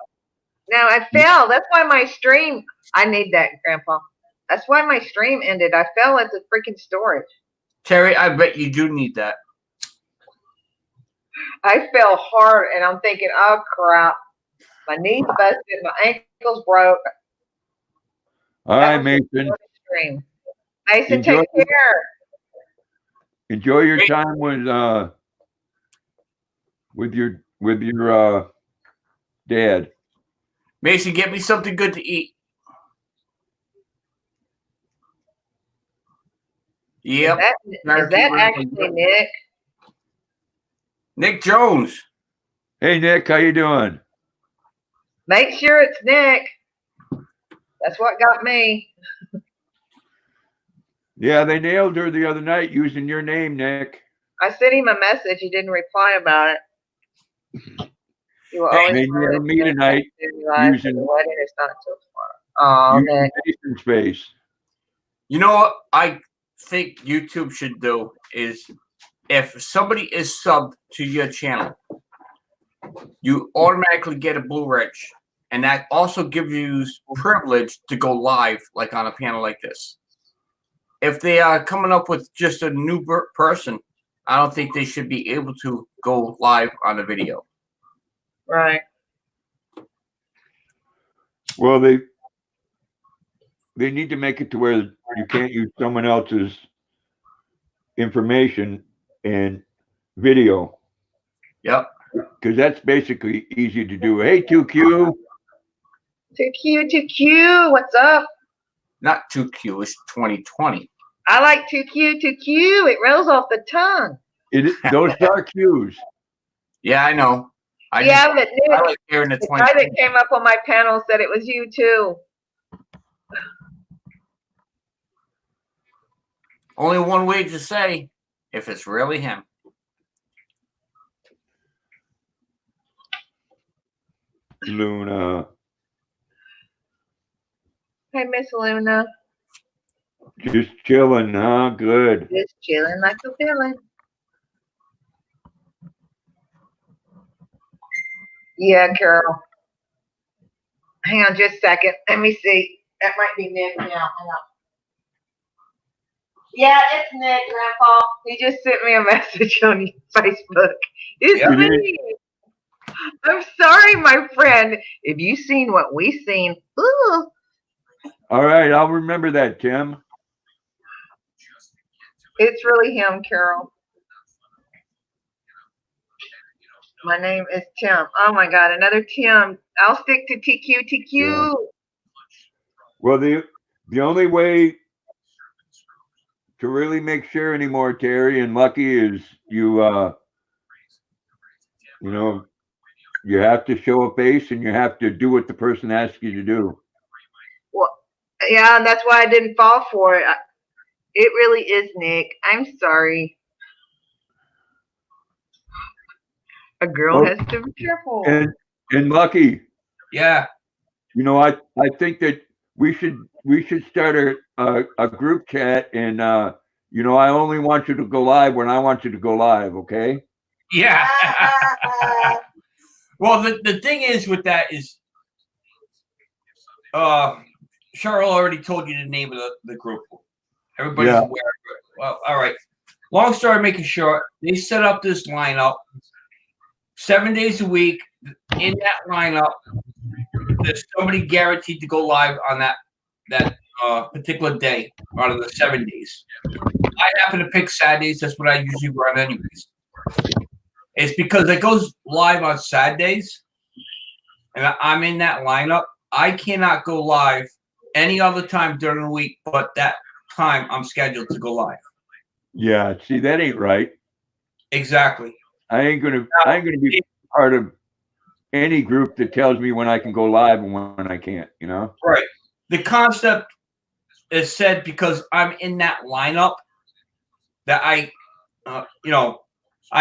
I fell. That's why my stream. I need that, Grandpa. That's why my stream ended. I fell into freaking storage. Terry, I bet you do need that. I fell hard, and I'm thinking, oh crap, my knees busted, my ankles broke. All That right, was Mason. the stream. Mason, Enjoy take care. Enjoy your time with your dad. Mason, get me something good to eat. Yep. Is that actually Nick? Nick Jones. Hey, Nick, how you doing? Make sure it's Nick. That's what got me. Yeah, they nailed her the other night using your name, Nick. I sent him a message. He didn't reply about it. You will always They nailed me tonight using- the wedding is not till tomorrow. Oh, Using Nick. Mason's face. You know what I think YouTube should do is if somebody is subbed to your channel, you automatically get a blue wrench. And that also gives you privilege to go live like on a panel like this. If they are coming up with just a new person, I don't think they should be able to go live on a video. Right. Well, they need to make it to where you can't use someone else's information and video, Yep. because that's basically easy to do. Hey, 2Q. 2Q. What's up? Not 2Q, it's 2020. I like 2Q. It rolls off the tongue. Those are Q's. Yeah, I know. I But Nick, like hearing the the guy 2020. that came up on my panel said it was you too. Only one way to say if it's really him. Luna. Hey, Miss Luna. Just chilling, huh? Good. Just chilling like a villain. Yeah, Carol. Hang on just a second. Let me see. That might be Nick now. Hang on. Yeah, it's Nick, Grandpa. He just sent me a message on Facebook. It's Yeah. me. I'm sorry, my friend. If you seen what we seen, ooh. All right, I'll remember that, Tim. It's really him, Carol. My name is Tim. Oh my God, another Tim. I'll stick to TQ. Yeah. Well, the only way to really make sure anymore, Terry and Lucky, is you have to show a face and you have to do what the person asks you to do. Well, yeah, and that's why I didn't fall for it. It really is Nick. I'm sorry. A girl has to be careful. And Lucky, Yeah. I think that we should start a group chat, and I only want you to go live when I want you to go live, okay? Yeah. Well, the thing is with that is Cheryl already told you the name of the group. Everybody's aware of it. Well, all right. Long story making short, they set up this lineup 7 days a week. In that lineup, there's somebody guaranteed to go live on that particular day out of the 7 days. I happen to pick Saturdays. That's what I usually run anyways. It's because it goes live on Saturdays, and I'm in that lineup. I cannot go live any other time during the week, but that time I'm scheduled to go live. Yeah, see, that ain't right. Exactly. I ain't gonna be part of any group that tells me when I can go live and when I can't, Right. The concept is said because I'm in that lineup that I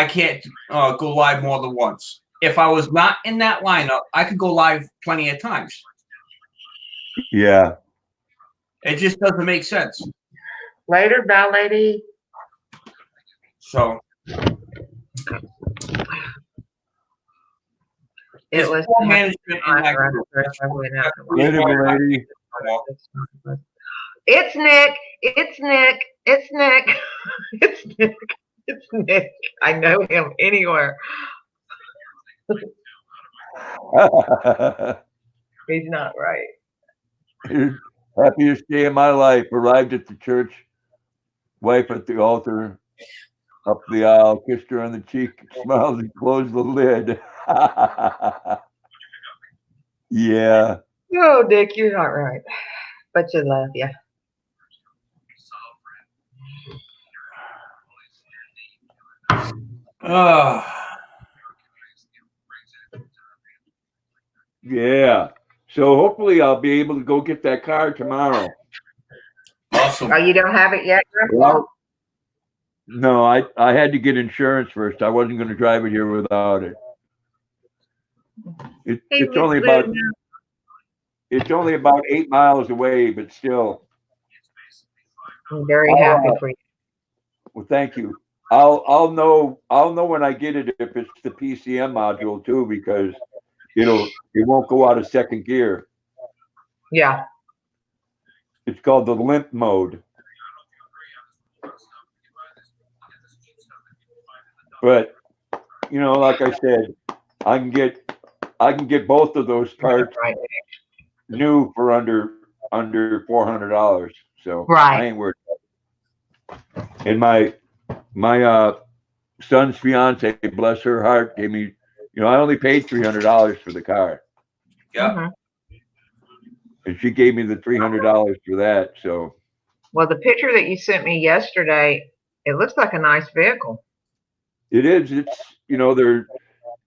can't go live more than once. If I was not in that lineup, I could go live plenty of times. Yeah. It just doesn't make sense. Later, bye, lady. So It was poor management in that group. Later, lady. It's Nick. It's Nick. It's Nick. It's Nick. It's Nick. I know him anywhere. He's not right. Happiest day of my life. Arrived at the church. Wife at the altar. Up the aisle. Kissed her on the cheek. Smiled and closed the lid. Yeah. Oh, Dick, you're not right. But you love you. Yeah. So hopefully I'll be able to go get that car tomorrow. Awesome. Oh, you don't have it yet, Grandpa? Well, no, I had to get insurance first. I wasn't going to drive it here without it. Hey, It's Miss only about 8 miles away, but still. I'm very happy for you. Well, thank you. I'll know when I get it if it's the PCM module too, because it won't go out of second gear. Yeah. It's called the limp mode. But like I said, I can get both of those parts Right. new for under $400. So Right. I ain't worried. And my son's fiance, bless her heart, gave me, I only paid $300 for the car, Yeah. Mhm. and she gave me the $300 for that. So Well, the picture that you sent me yesterday, it looks like a nice vehicle. it is. It's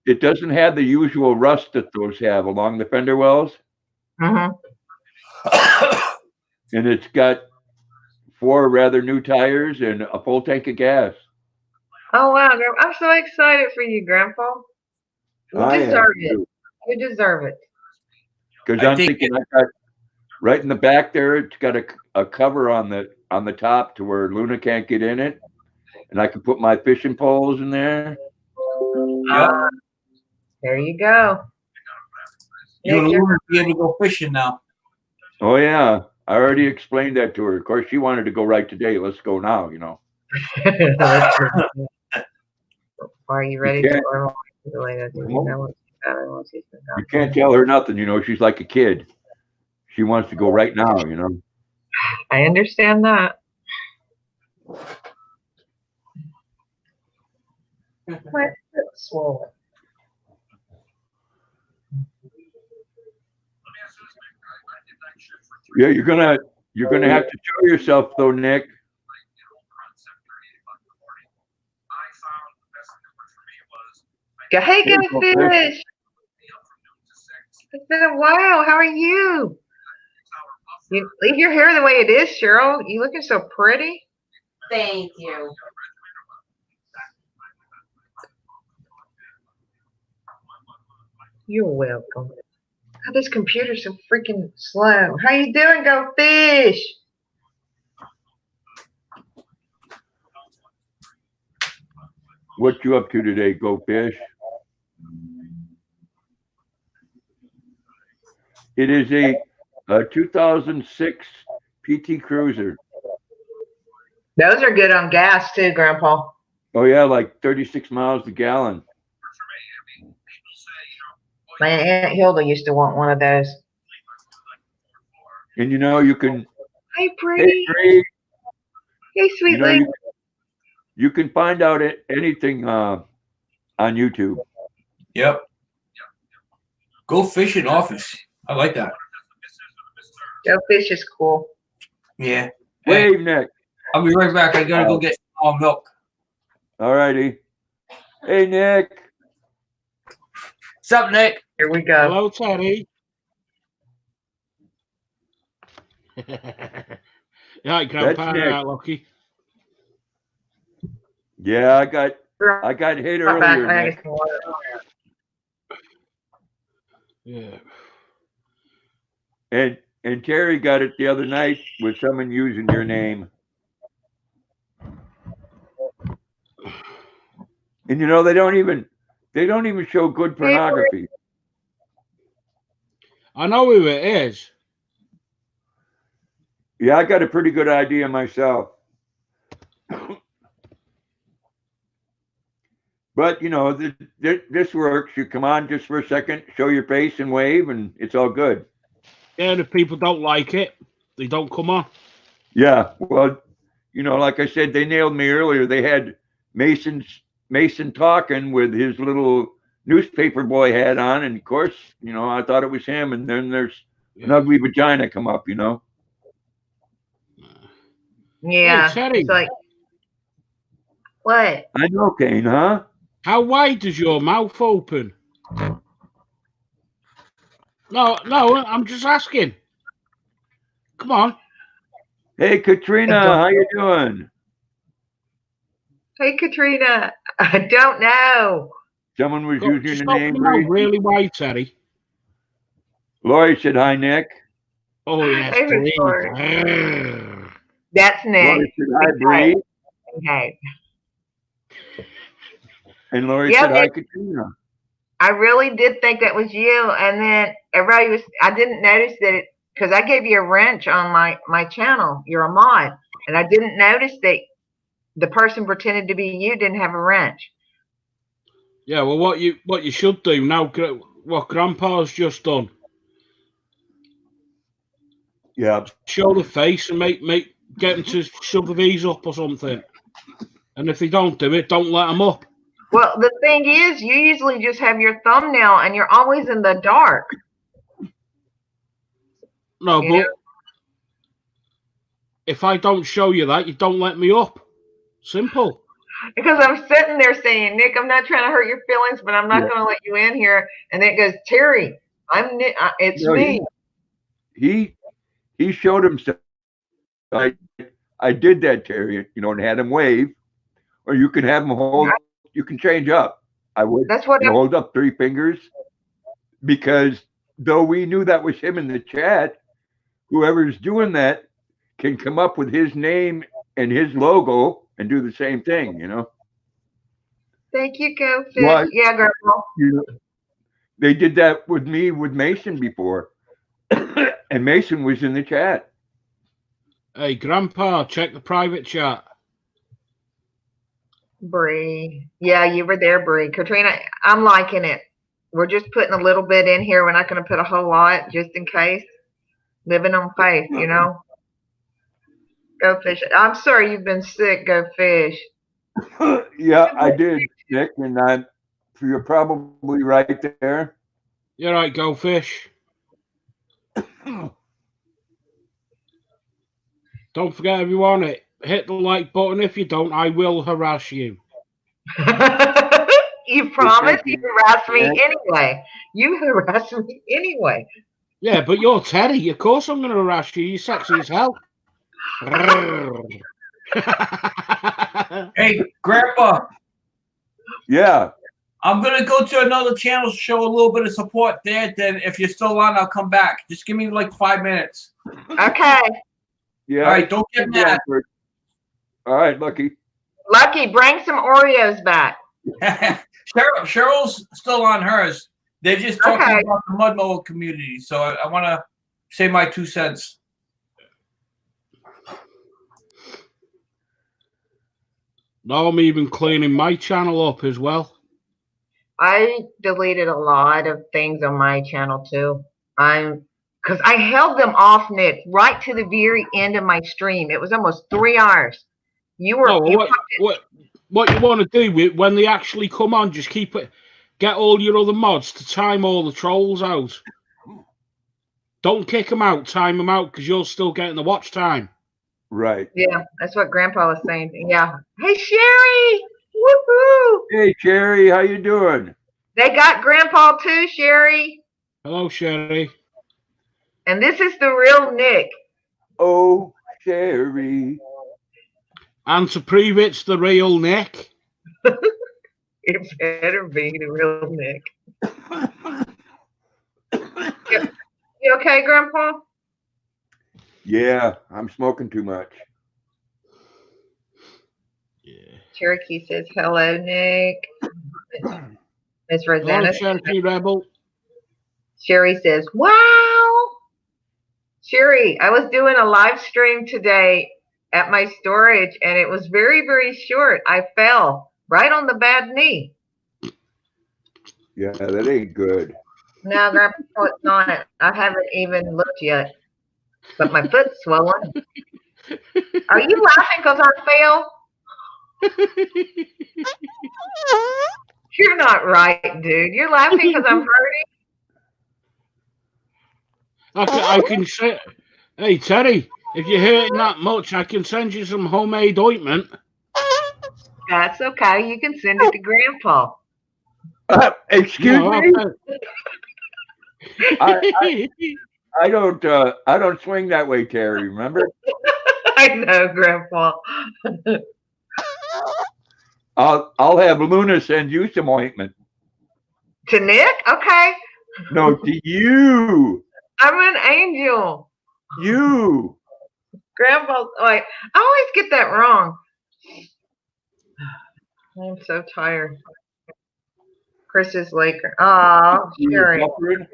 it doesn't have the usual rust that those have along the fender wells, Mm-hmm. and it's got 4 rather new tires and a full tank of gas. Oh wow, I'm so excited for you, Grandpa. You deserve it. You deserve it. Because I I'm think thinking I got right in the back there. It's got a cover on the top to where Luna can't get in it, and I can put my fishing poles in there. Yeah. There you go. You and Nick, Luna be able to go fishing now. Oh yeah, I already explained that to her. Of course, she wanted to go right today. Let's go now. Are you ready You to can't- order the way that you know what You can't tell her nothing. She's like a kid. She wants to go right now. I understand that. My foot's swollen. Yeah, you're gonna have to show yourself though, Nick. Hey, Hey, Go Fish. It's been a while. How are you? You leave your hair the way it is, Cheryl. You looking so pretty. Thank you. You're welcome. God, this computer's so freaking slow. How you doing, Go Fish? What you up to today, Go Fish? It is a 2006 PT Cruiser. Those are good on gas too, Grandpa. Oh yeah, like 36 miles a gallon. My Aunt Hilda used to want one of those. And you can. Hi, pretty. Hey, Bree, Hey, sweet lady. you can find out anything on YouTube. Yep. Go fishing office. I like that. Go Fish is cool. Yeah. Hey, Wave, Nick. I'll be right back. I gotta go get some milk. All righty. Hey, Nick. What's up, Nick? Here we go. Hello, Teddy. Right, Grandpa, Nick. right, Lucky. Yeah, I got hit Right back. earlier, I Nick. got some water. Yeah. And Terry got it the other night with someone using your name. And they don't even show good pornography. I know who it is. Yeah, I got a pretty good idea myself. But this works. You come on just for a second, show your face and wave, and it's all good. Yeah, and if people don't like it, they don't come on. Yeah, well, like I said, they nailed me earlier. They had Mason talking with his little newspaper boy hat on, and of course, I thought it was him. And then there's an ugly vagina come up. Yeah. Hey, Teddy. It's like, what? I know, Kane, huh? How wide does your mouth open? No, I'm just asking. Come on. Hey, Katrina, how you doing? Hey, Katrina. I don't know. Someone was using Just the open name your mouth Bree. really wide, Terry. Lori said hi, Nick. Oh, yes, Hey, please. Victoria. That's Lori Nick. said hi, Bree. Okay. And Lori Yeah, said hi, Nick. Katrina. I really did think that was you. And then everybody was, I didn't notice that it, because I gave you a wrench on my channel. You're a mod. And I didn't notice that the person pretended to be you didn't have a wrench. Yeah, well, what you should do now, what Grandpa's just done, Yeah. show the face and get them to shove these up or something. And if they don't do it, don't let them up. Well, the thing is, you usually just have your thumbnail and you're always in the dark. No, You but know? if I don't show you that, you don't let me up. Simple. Because I'm sitting there saying, Nick, I'm not trying to hurt your feelings, but I'm not Yeah. going to let you in here. And then it goes, Terry, I'm Nick. It's No, me. He showed himself. I did that, Terry, and had him wave, or you can have him hold. You can change up. I would That's what hold up 3 fingers, because though we knew that was him in the chat, whoever's doing that can come up with his name and his logo and do the same thing. Thank you, Go Fish. Well, Yeah, girl. They did that with me with Mason before, and Mason was in the chat. Hey, Grandpa, check the private chat. Bree. Yeah, you were there, Bree. Katrina, I'm liking it. We're just putting a little bit in here. We're not going to put a whole lot just in case. Living on faith, Go Fish. I'm sorry you've been sick, Go Fish. Yeah, I did, Nick, and you're probably right there. You're right, Go Fish. Don't forget, everyone, hit the like button. If you don't, I will harass you. You promise you harass me anyway. You harass me anyway. Yeah, but you're Terry. Of course I'm going to harass you. You're sexy as hell. Hey, Grandpa, Yeah. I'm gonna go to another channel to show a little bit of support there. Then, if you're still on, I'll come back. Just give me like 5 minutes. Okay. Yeah. All right, don't get mad. All right, Lucky. Lucky, bring some Oreos back. Cheryl's still on hers. They're just talking Okay. about the mud mower community. So I want to say my 2 cents. Now I'm even cleaning my channel up as well. I deleted a lot of things on my channel too. Because I held them off, Nick, right to the very end of my stream. It was almost 3 hours. You were. No, what you want to do when they actually come on, just get all your other mods to time all the trolls out. Don't kick them out, time them out, because you're still getting the watch time. Right. Yeah, that's what Grandpa was saying. Yeah. Hey, Sherry. Woohoo. Hey, Sherry, how you doing? They got Grandpa too, Sherry. Hello, Sherry. And this is the real Nick. Oh, Sherry. And to prove it's the real Nick. It better be the real Nick. You okay, Grandpa? Yeah, I'm smoking too much. Yeah. Cherokee says, hello, Nick. Miss Hello, Rosanna. Cherokee Rebel. Sherry says, wow. Sherry, I was doing a live stream today at my storage, and it was very, very short. I fell right on the bad knee. Yeah, that ain't good. No, Grandpa, it's not. I haven't even looked yet, but my foot's swollen. Are you laughing because I fell? You're not right, dude. You're laughing because I'm hurting. I can say, hey, Terry, if you're hurting that much, I can send you some homemade ointment. That's okay. You can send it to Grandpa. Excuse No, me. I don't swing that way, Terry. Remember? I know, Grandpa. I'll have Luna send you some ointment. To Nick? Okay. No, to you. I'm an angel. You. Grandpa's like, I always get that wrong. I'm so tired. Chris's Laker. Oh, You're sure. suffering?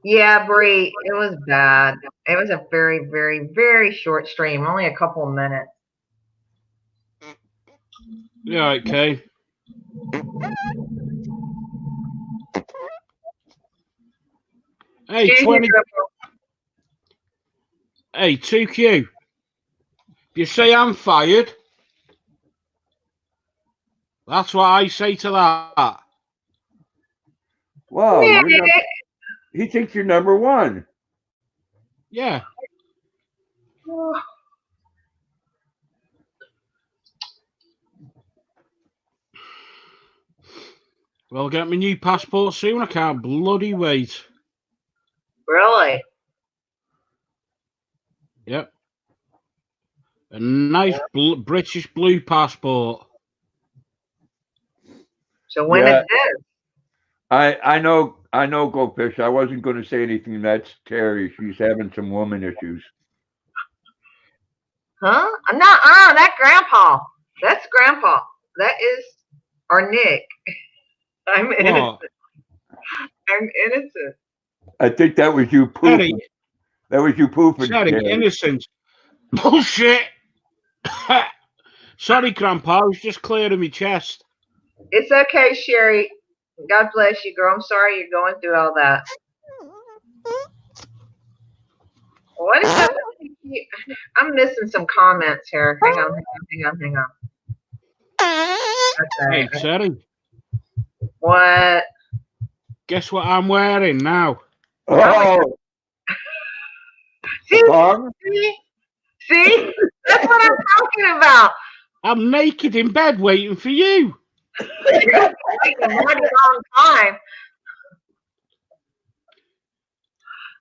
Yeah, Bree, it was bad. It was a very, very, very short stream, only a couple of minutes. Yeah, okay. Hey, Excuse me, 20. Grandpa. Hey, 2Q. You say I'm fired? That's what I say to that. Wow. Nick. He thinks you're number one. Yeah. Well, I'll get my new passport soon. I can't bloody wait. Really? Yep. A nice British blue passport. So when Yeah. is this? I know, Goldfish. I wasn't going to say anything. That's Terry. She's having some woman issues. Huh? No, that's Grandpa. That's Grandpa. That is our Nick. I'm innocent. What? I'm innocent. I think that was you Terry, pooping. That was you pooping. Terry, Terry. innocent. Bullshit. Sorry, Grandpa. I was just clearing my chest. It's okay, Sherry. God bless you, girl. I'm sorry you're going through all that. What is that? I'm missing some comments here. Hang on. Hey, Okay. Terry. What? Guess what I'm wearing now? Oh, See? Bong? See? That's what I'm talking about. I'm naked in bed waiting for you. You're waiting a mighty long time.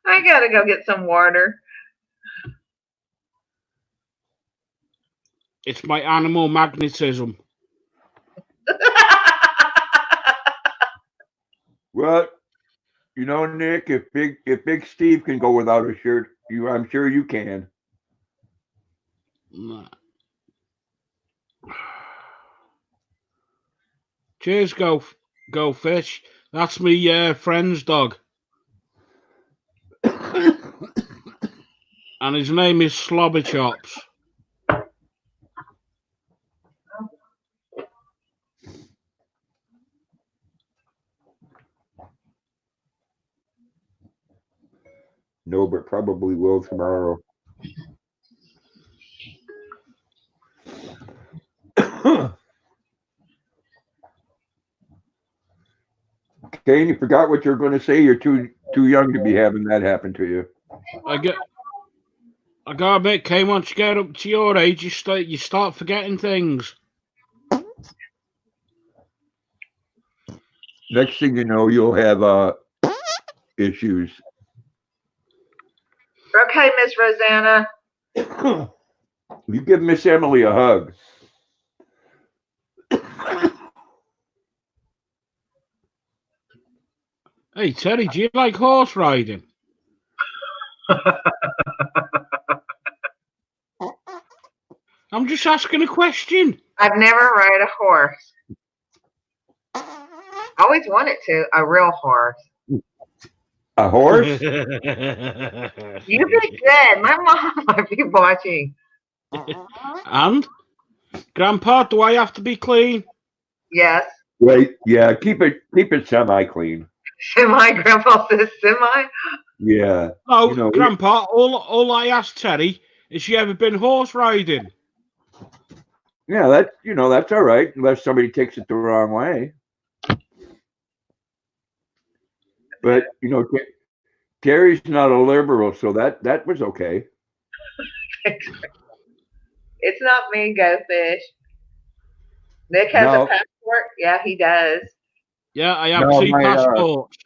I gotta go get some water. It's my animal magnetism. Well, you know, Nick, if Big Steve can go without a shirt, I'm sure you can. Cheers, go fish. That's me friend's dog. And his name is Slobber Chops. No, but probably will tomorrow. Okay, you forgot what you were going to say. You're too young to be having that happen to you. I gotta admit, Kay, once you get up to your age, you start forgetting things. Next thing you know, you'll have issues. Okay, Miss Rosanna. You give Miss Emily a hug. Hey, Terry, do you like horse riding? I'm just asking a question. I've never rode a horse. Always wanted to, a real horse. A horse? You be good. My mom might be watching. And? Grandpa, do I have to be clean? Yes. Right. Yeah. Keep it semi-clean. Semi, Grandpa says semi. Yeah. No, You know, Grandpa, all I asked Terry is she ever been horse riding? Yeah. That's all right, unless somebody takes it the wrong way. But Terry's not a liberal, so that was okay. It's not me, Go Fish. Nick has No. a passport. Yeah, he does. Yeah, I have No, two passports.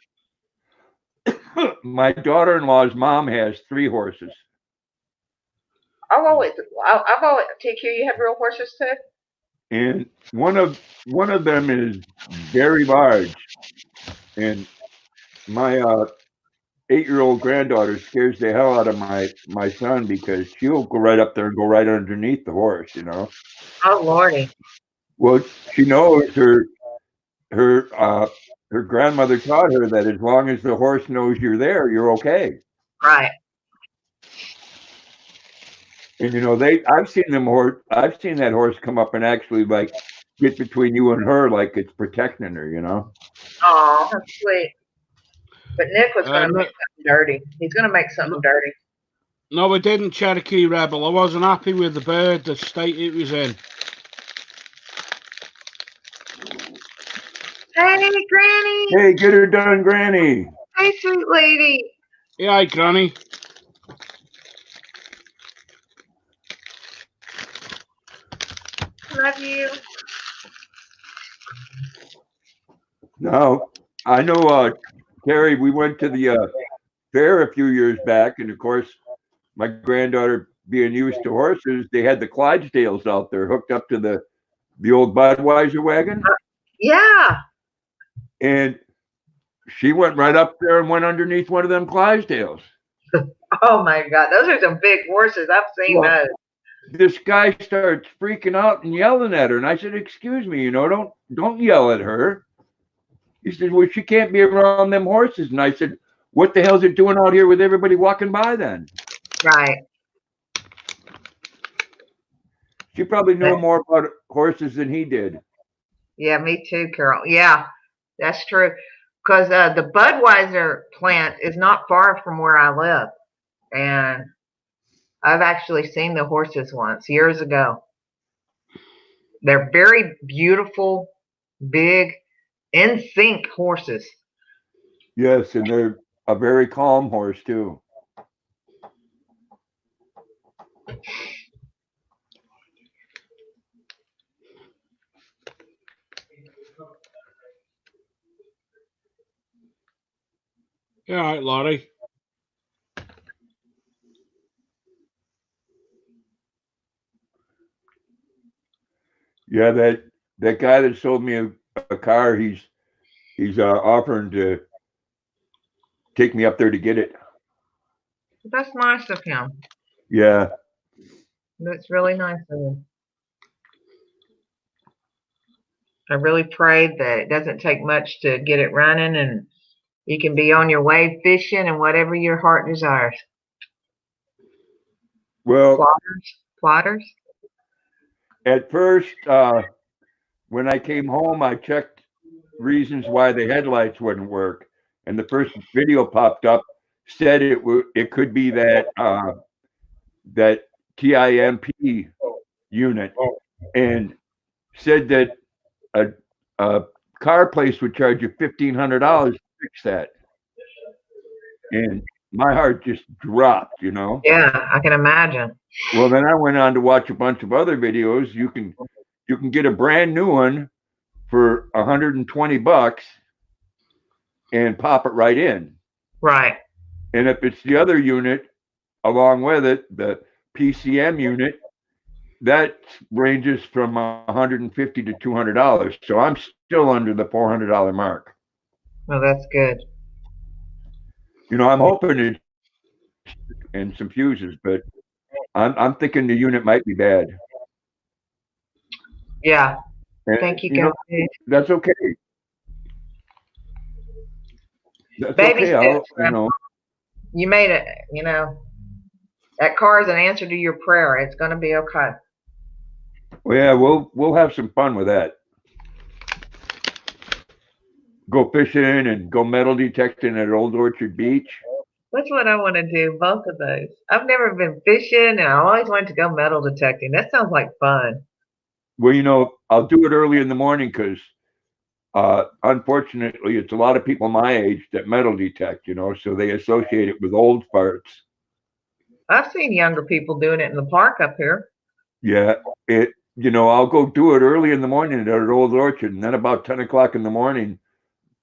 My daughter-in-law's mom has 3 horses. I've always, TQ, you have real horses too? And one of them is very large, and my 8-year-old granddaughter scares the hell out of my son because she'll go right up there and go right underneath the horse, you know. Oh, Lordy. Well, she knows her grandmother taught her that as long as the horse knows you're there, you're okay. Right. And you know, I've seen that horse come up and actually like get between you and her like it's protecting her, you know. Oh, that's sweet. But Nick was going to no- make something dirty. He's going to make something dirty. No, I didn't, Cherokee Rebel. I wasn't happy with the bird, the state it was in. Hey, Granny. Hey, get her done, Granny. Hey, sweet lady. Yeah, hi, Granny. Love you. No, I know, Terry, we went to the fair a few years back, and of course, my granddaughter being used to horses, they had the Clydesdales out there hooked up to the old Budweiser wagon, Yeah. and she went right up there and went underneath one of them Clydesdales. Oh, my God. Those are some big horses. I've seen Well, those. This guy starts freaking out and yelling at her, and I said, "Excuse me, you know, don't yell at her." He said, "Well, she can't be around them horses." And I said, "What the hell's it doing out here with everybody walking by then?" Right. She probably knew more about horses than he did. Yeah, me too, Carol. Yeah, that's true. Because the Budweiser plant is not far from where I live. And I've actually seen the horses once, years ago. They're very beautiful, big, in sync horses. Yes, and they're a very calm horse too. Yeah, all right, Laurie. Yeah, that guy that sold me a car, he's offering to take me up there to get it. That's nice of him. Yeah. That's really nice of him. I really prayed that it doesn't take much to get it running and you can be on your way fishing and whatever your heart desires. Well, Plotters? at first, when I came home, I checked reasons why the headlights wouldn't work, and the first video popped up said it could be that that TIMP unit, and said that a car place would charge you $1,500 to fix that, and my heart just dropped, you know. Yeah, I can imagine. Well, then I went on to watch a bunch of other videos. You can get a brand new one for $120 and pop it right in. Right. And if it's the other unit along with it, the PCM unit, that ranges from $150 to $200. So I'm still under the $400 mark. Well, that's good. You know, I'm hoping it and some fuses, but I'm thinking the unit might be bad. Yeah. And, Thank you, know, guys. that's okay. That's Baby okay. steps, You know, You made it, you know. That car is an answer to your prayer. It's going to be okay. well, yeah, we'll have some fun with that. Go fishing and go metal detecting at Old Orchard Beach. That's what I want to do, both of those. I've never been fishing, and I always wanted to go metal detecting. That sounds like fun. Well, you know, I'll do it early in the morning because, unfortunately, it's a lot of people my age that metal detect, you know, so they associate it with old farts. I've seen younger people doing it in the park up here. Yeah, I'll go do it early in the morning at Old Orchard, and then about 10 o'clock in the morning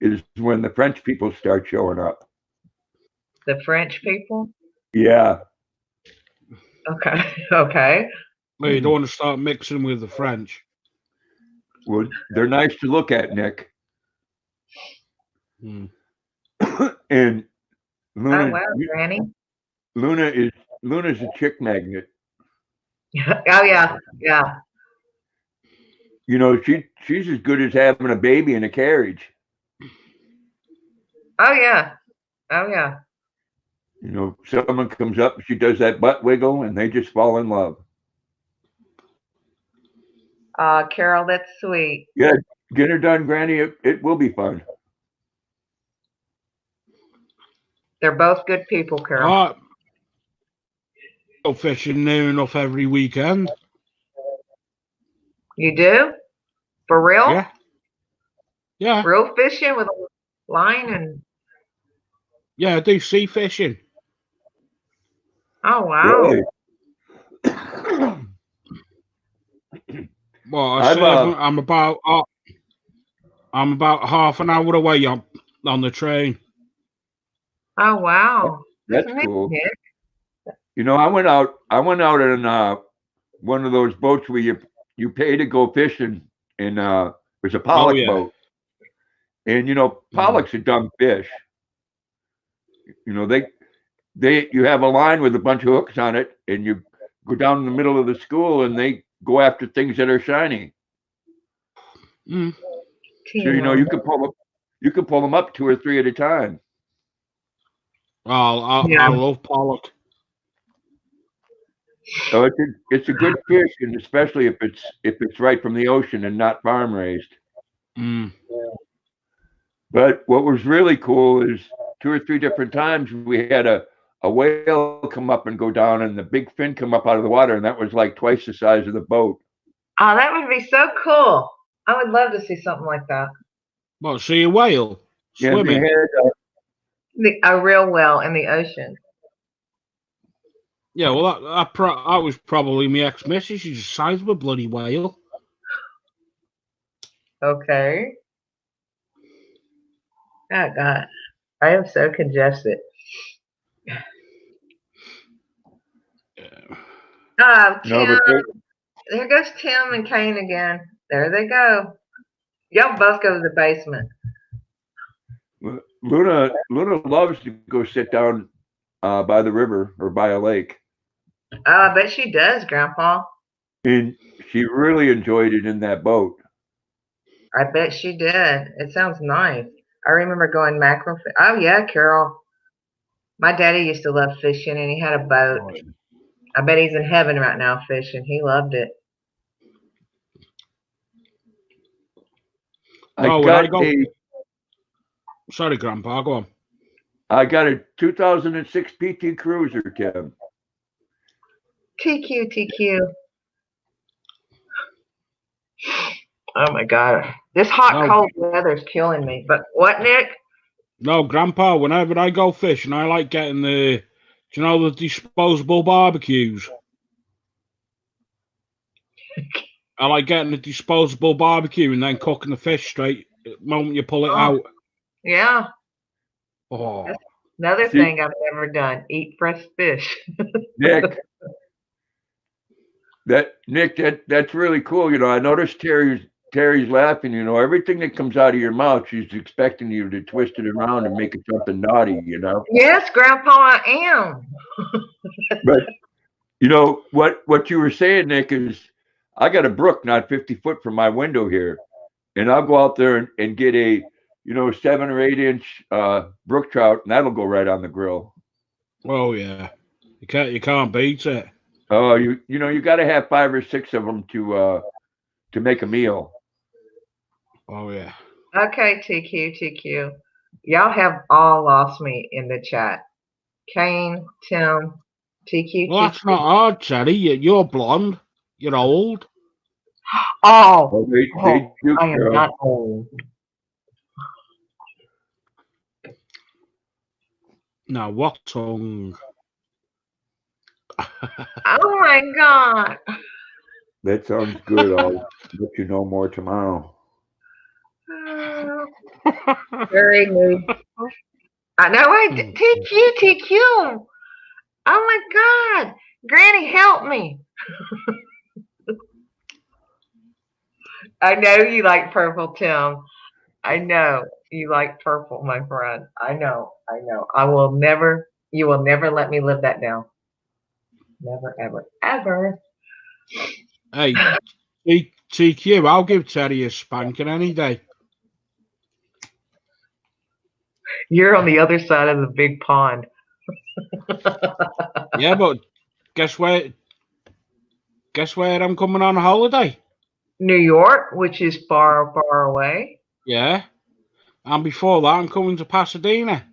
is when the French people start showing up. The French people? Yeah. Okay. Okay. Well, you don't want to start mixing with the French. Well, they're nice to look at, Nick. Hmm. And Oh, Luna, wow, Granny. Luna's a chick magnet. Oh, yeah. Yeah. She's as good as having a baby in a carriage. Oh, yeah. Oh, yeah. Someone comes up, she does that butt wiggle, and they just fall in love. Carol, that's sweet. Yeah, get her done, Granny. It will be fun. They're both good people, Carol. I go fishing near enough every weekend. You do? For real? Yeah. Yeah. Real fishing with a line and Yeah, I do sea fishing. oh wow. Really? Well, I've, I'm about half an hour away on the train. Oh wow. That's Isn't that cool. neat? I went out on one of those boats where you pay to go fishing, and it was a pollock boat. And pollock's a dumb fish. You have a line with a bunch of hooks on it, and you go down in the middle of the school, and they go after things that are shiny. Mm. So you can pull them up 2 or 3 at a time. I love pollock. So it's a good fish, and especially if it's right from the ocean and not farm raised. Mm. But what was really cool is 2 or 3 different times we had a whale come up and go down, and the big fin come up out of the water, and that was like twice the size of the boat. Oh, that would be so cool. I would love to see something like that. Well, see a whale Yeah, swimming. they had, A real whale in the ocean. Yeah, well, that was probably my ex-missus. She's the size of a bloody whale. Okay. Oh God, I am so congested. Oh, no, Tim. but There goes Tim and Kane again. There they go. Y'all both go to the basement. Luna loves to go sit down by the river or by a lake, Oh, I bet she does, Grandpa. and she really enjoyed it in that boat. I bet she did. It sounds nice. I remember going mackerel. Oh yeah, Carol. My daddy used to love fishing, and he had a boat. I bet he's in heaven right now fishing. He loved it. Sorry, Grandpa, go on. I got a 2006 PT Cruiser, Tim. TQ. Oh my God. This hot, cold weather is killing me. But what, Nick? No, Grandpa, whenever I go fishing, I like getting the disposable barbecues. I like getting the disposable barbecue and then cooking the fish straight the moment you pull it out. Yeah. Oh. That's another thing I've never done. Eat fresh fish. Nick, that's really cool. I noticed Terry's laughing. Everything that comes out of your mouth, she's expecting you to twist it around and make it something naughty. Yes, Grandpa, I am. But what you were saying, Nick, is I got a brook not 50 foot from my window here, and I'll go out there and get a 7 or 8 inch brook trout, and that'll go right on the grill. Oh yeah, you can't beat it. Oh, you got to have 5 or 6 of them to make a meal. Oh yeah. Okay, TQ. Y'all have all lost me in the chat. Kane, Tim, TQ. Well, that's not hard, Teddy. You're blonde. You're old. Oh, they do, I am not old. Now, what tongue? Oh my God. That sounds good. I'll let you know more tomorrow. Very good. I know. TQ. Oh my God, Granny, help me! I know you like purple, Tim. I know you like purple, my friend. I know. I will never. You will never let me live that down. Never, ever, ever. Hey, TQ, I'll give Terry a spanking any day. You're on the other side of the big pond. Yeah, but guess where? Guess where I'm coming on holiday? New York, which is far, far away. Yeah, and before that, I'm coming to Pasadena.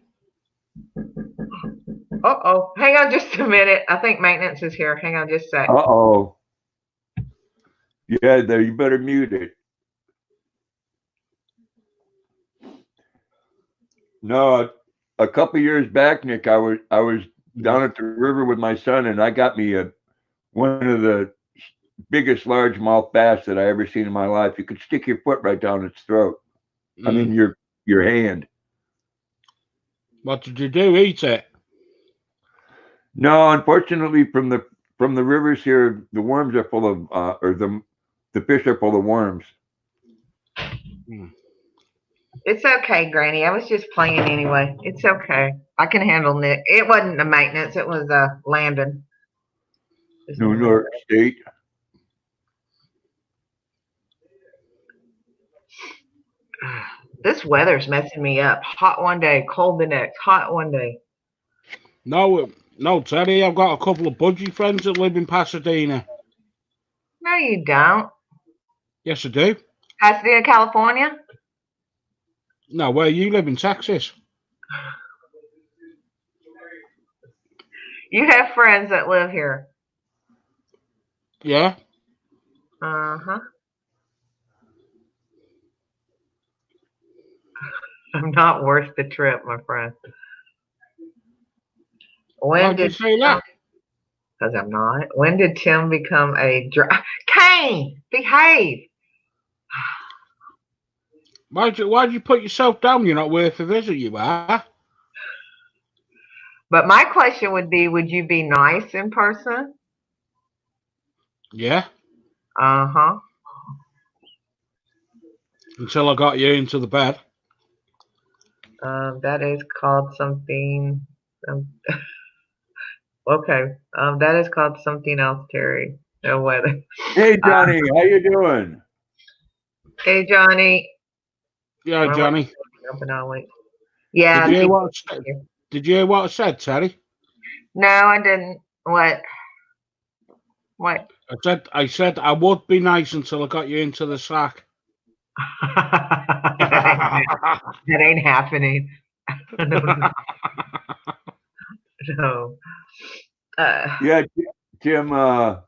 Uh-oh. Hang on just a minute. I think maintenance is here. Hang on just a sec. Uh-oh. Yeah, there, you better mute it. No, a couple years back, Nick, I was down at the river with my son, and I got me one of the biggest largemouth bass that I ever seen in my life. You could stick your foot right down its throat. I mean, your hand. What did you do? Eat it? No, unfortunately, from the rivers here, the worms are full of, or the fish are full of worms. It's okay, Granny. I was just playing anyway. It's okay. I can handle Nick. It wasn't the maintenance. It was Landon. New York State. This weather's messing me up. Hot one day, cold the next. Hot one day. No, Terry. I've got a couple of budgie friends that live in Pasadena. No, you don't. Yes, I do. Pasadena, California? No, where you live in Texas? You have friends that live here. Yeah. Uh-huh. I'm not worth the trip, my friend. Why did you say that? Because I'm not. When did Tim become a Kane, behave. Why'd you put yourself down? You're not worth a visit, you are. But my question would be, would you be nice in person? Yeah. Uh-huh. Until I got you into the bed. That is called something. Okay. That is called something else, Terry. No weather. Hey, Johnny, how you doing? Hey, Johnny. Yeah, Johnny. Yeah. Did you hear what I said, Terry? No, I didn't. What? What? I said I would be nice until I got you into the sack. That ain't happening. No. Yeah, Tim, I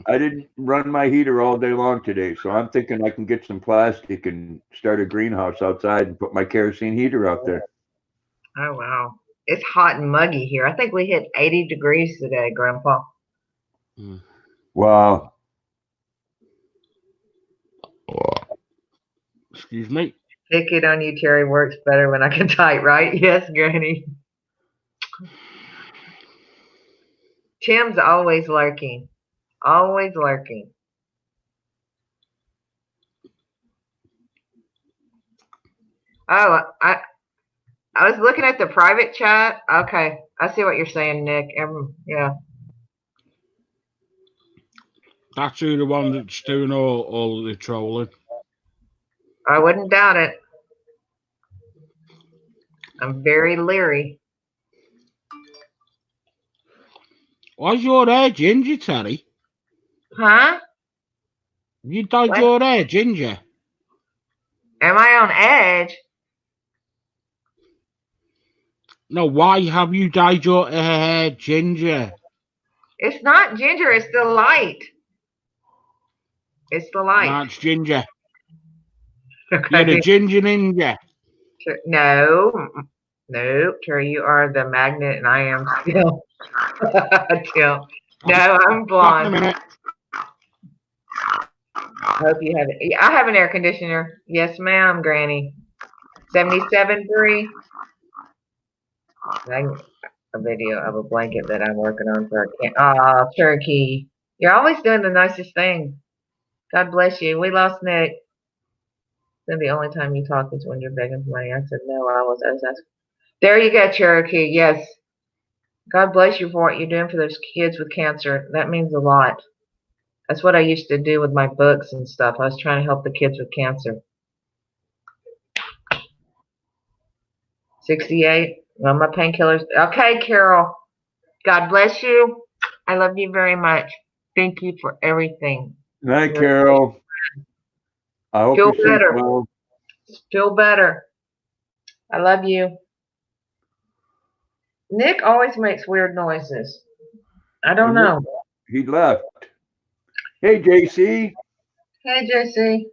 didn't run my heater all day long today, so I'm thinking I can get some plastic and start a greenhouse outside and put my kerosene heater out there. Oh, wow. It's hot and muggy here. I think we hit 80 degrees today, Grandpa. Wow. Excuse me. Pick it on you, Terry. Works better when I can type, right? Yes, Granny. Tim's always lurking. Always lurking. Oh, I was looking at the private chat. Okay. I see what you're saying, Nick. Yeah. That's who the one that's doing all the trolling. I wouldn't doubt it. I'm very leery. Why's your hair ginger, Terry? Huh? You dyed What? your hair ginger. Am I on edge? No, why have you dyed your hair ginger? It's not ginger. It's the light. It's the light. No, it's ginger. Okay. You're the ginger ninja. No, Terry, you are the magnet, and I am still. Still. No, I'm Stop a blonde. minute. I hope you have it. I have an air conditioner. Yes, ma'am, Granny. 77.3. A video of a blanket that I'm working on for a camp. Oh, Turkey. You're always doing the nicest thing. God bless you. We lost Nick. Then the only time you talk is when you're begging for money. I said, no, I was asking. There you go, Cherokee. Yes. God bless you for what you're doing for those kids with cancer. That means a lot. That's what I used to do with my books and stuff. I was trying to help the kids with cancer. 68. Well, my painkillers. Okay, Carol. God bless you. I love you very much. Thank you for everything. Night, Carol. I hope Feel you sleep better. well. Feel better. I love you. Nick always makes weird noises. I don't know. He left. Hey, JC. Hey, JC.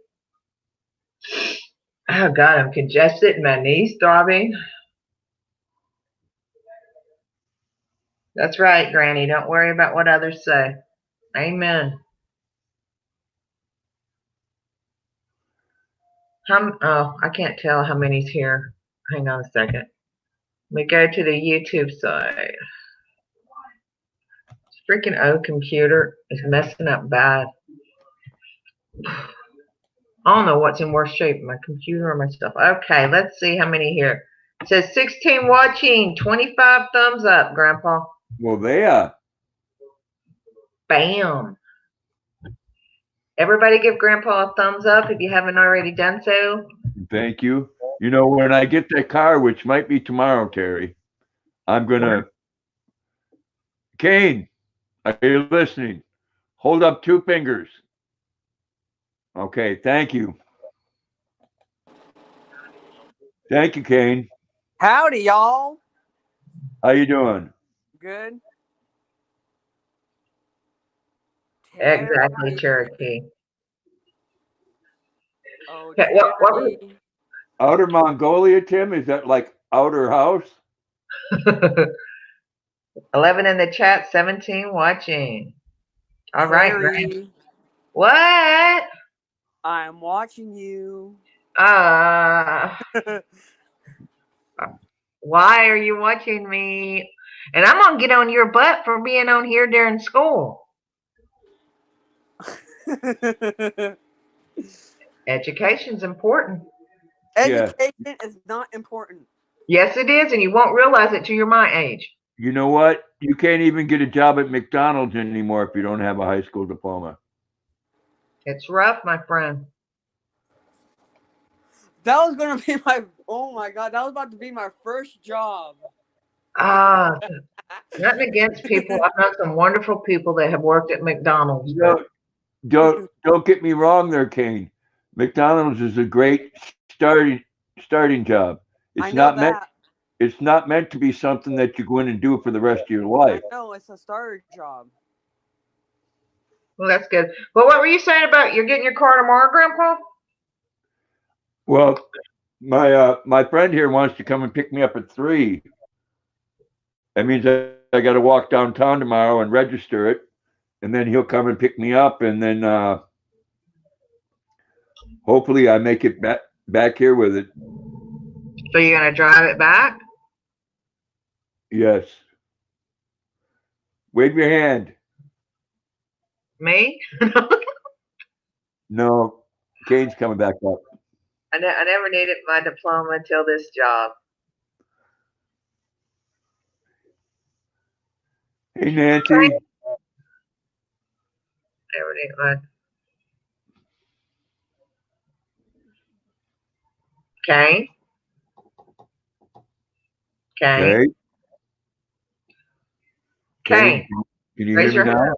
Oh, God, I'm congested. My knees throbbing. That's right, Granny. Don't worry about what others say. Amen. Oh, I can't tell how many's here. Hang on a second. Let me go to the YouTube side. This freaking old computer is messing up bad. I don't know what's in worse shape, my computer or my stuff. Okay, let's see how many here. It says 16 watching, 25 thumbs up, Grandpa. Well, there. Bam. Everybody give Grandpa a thumbs up if you haven't already done so. Thank you. You know, when I get that car, which might be tomorrow, Terry, I'm going to. Kane, are you listening? Hold up 2 fingers. Okay, thank you. Thank you, Kane. Howdy, y'all. How you doing? Good. Exactly, Cherokee. Oh, Okay, what was Terry. Outer Mongolia, Tim? Is that like outer house? 11 in the chat, 17 watching. All right, Terry, Grant. What? I'm watching you. Why are you watching me? And I'm gonna get on your butt for being on here during school. Education's important. Education is not important. Yes, it is, and you won't realize it till you're my age. You know what? You can't even get a job at McDonald's anymore if you don't have a high school diploma. It's rough, my friend. That was gonna be my. Oh my god, that was about to be my first job. Nothing against people. I've known some wonderful people that have worked at McDonald's. Don't get me wrong there, Kane. McDonald's is a great starting job. I know It's not meant to be something that you go in and do for the rest of your life. I know, it's a starter job. Well, that's good. Well, what were you saying about you're getting your car tomorrow, Grandpa? Well, my friend here wants to come and pick me up at 3. That means I got to walk downtown tomorrow and register it, and then he'll come and pick me up, and then hopefully I make it back here with it. So you're gonna drive it back? Yes. Wave your hand. Me? No, Kane's coming back up. I never needed my diploma until this job. Hey, Nancy. Never needed mine. Okay. Okay. Okay. Can you Raise hear your me now? hand.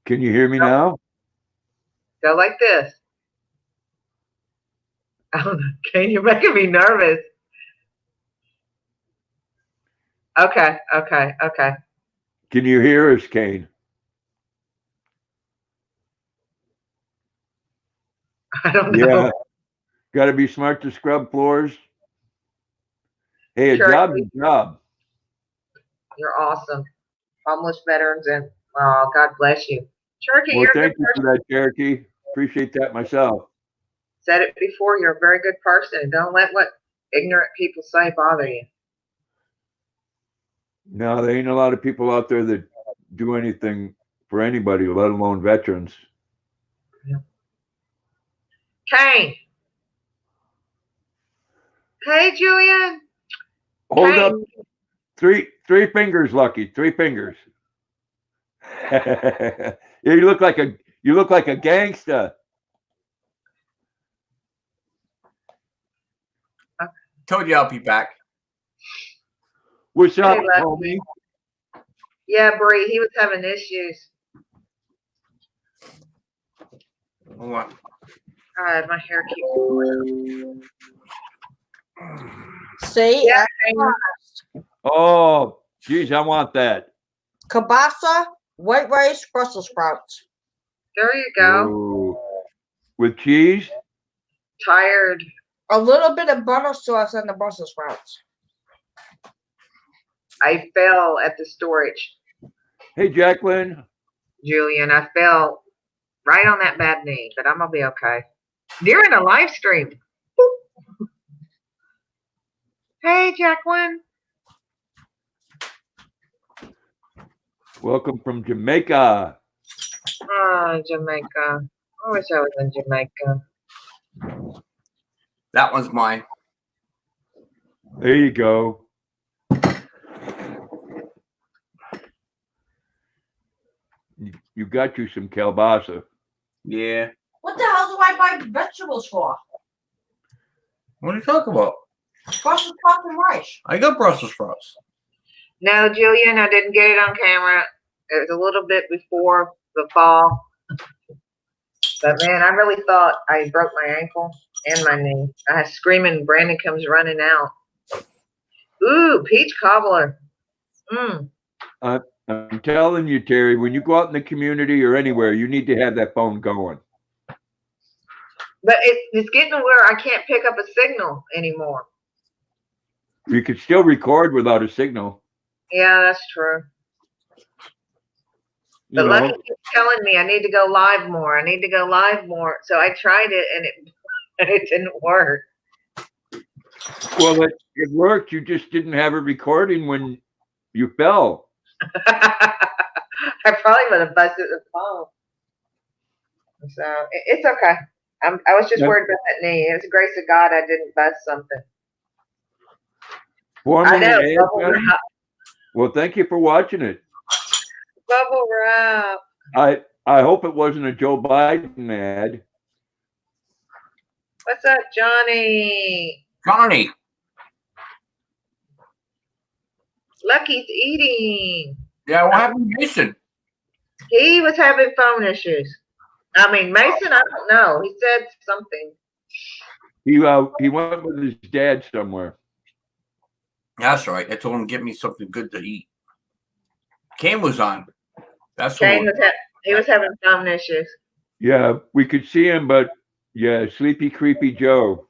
Can you hear me now? Go like this. Oh, Kane, you're making me nervous. Okay. Can you hear us, Kane? I don't know. Yeah. Got to be smart to scrub floors. Hey, a Sure. job's a job. You're awesome. Homeless veterans and oh, God bless you. Cherokee, Well, you're a good thank you person. for that, Cherokee. Appreciate that myself. Said it before. You're a very good person. Don't let what ignorant people say bother you. No, there ain't a lot of people out there that do anything for anybody, let alone veterans. Kane. Hey, Julian. Hold Kane. up. Three fingers, Lucky. 3 fingers. You look like a gangster. Told you I'll be back. What's up, Hey, homie? Lucky. Yeah, Bree, he was having issues. Hold on. God, my hair keeps going See, Yeah. Oh, geez, I want that. kielbasa, white rice, Brussels sprouts. There you go. Ooh. With cheese? Tired. A little bit of butter sauce on the Brussels sprouts. I fell at the storage, Hey, Jacqueline. Julian. I fell right on that bad knee, but I'm gonna be okay. During a live stream. Boop. Hey, Jacqueline. Welcome from Jamaica. Oh, Jamaica. I wish I was in Jamaica. That one's mine. There you go. You got you some kielbasa. Yeah. What the hell do I buy vegetables for? What are you talking about? Brussels sprouts and rice. I got Brussels sprouts. No, Julian, I didn't get it on camera. It was a little bit before the fall. But man, I really thought I broke my ankle and my knee. I was screaming, Brandon comes running out. Ooh, peach cobbler. I'm telling you, Terry, when you go out in the community or anywhere, you need to have that phone going. But it's getting to where I can't pick up a signal anymore. You could still record without a signal. Yeah, that's true. You But know, Lucky keeps telling me I need to go live more. I need to go live more. So I tried it and it didn't work. well, it worked. You just didn't have a recording when you fell. I probably would have busted the phone. So it's okay. I was just Yeah. worried about that knee. It was the grace of God I didn't bust something. 4 I minute know. ad, Bubble Johnny? wrap. Well, thank you for watching it. Bubble wrap. I hope it wasn't a Joe Biden ad. What's up, Johnny? Johnny. Lucky's eating. Yeah, what happened to Mason? He was having phone issues. I mean, Mason, I don't know. He said something. He went with his dad somewhere. That's right. I told him to get me something good to eat. Kane was on. That's Kane what. he was having phone issues. Yeah, we could see him, but yeah, Sleepy Creepy Joe.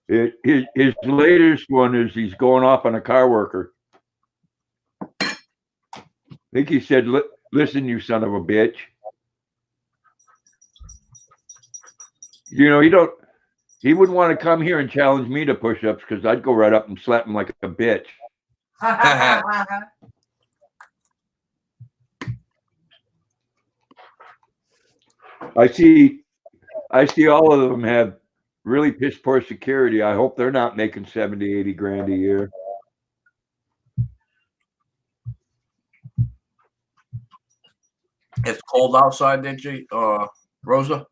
His latest one is he's going off on a car worker. I think he said, "Listen, you son of a bitch." You know, he wouldn't want to come here and challenge me to push-ups because I'd go right up and slap him like a bitch. I see all of them have really piss poor security. I hope they're not making 70, 80 grand a year. It's cold outside, did you? Rosanna?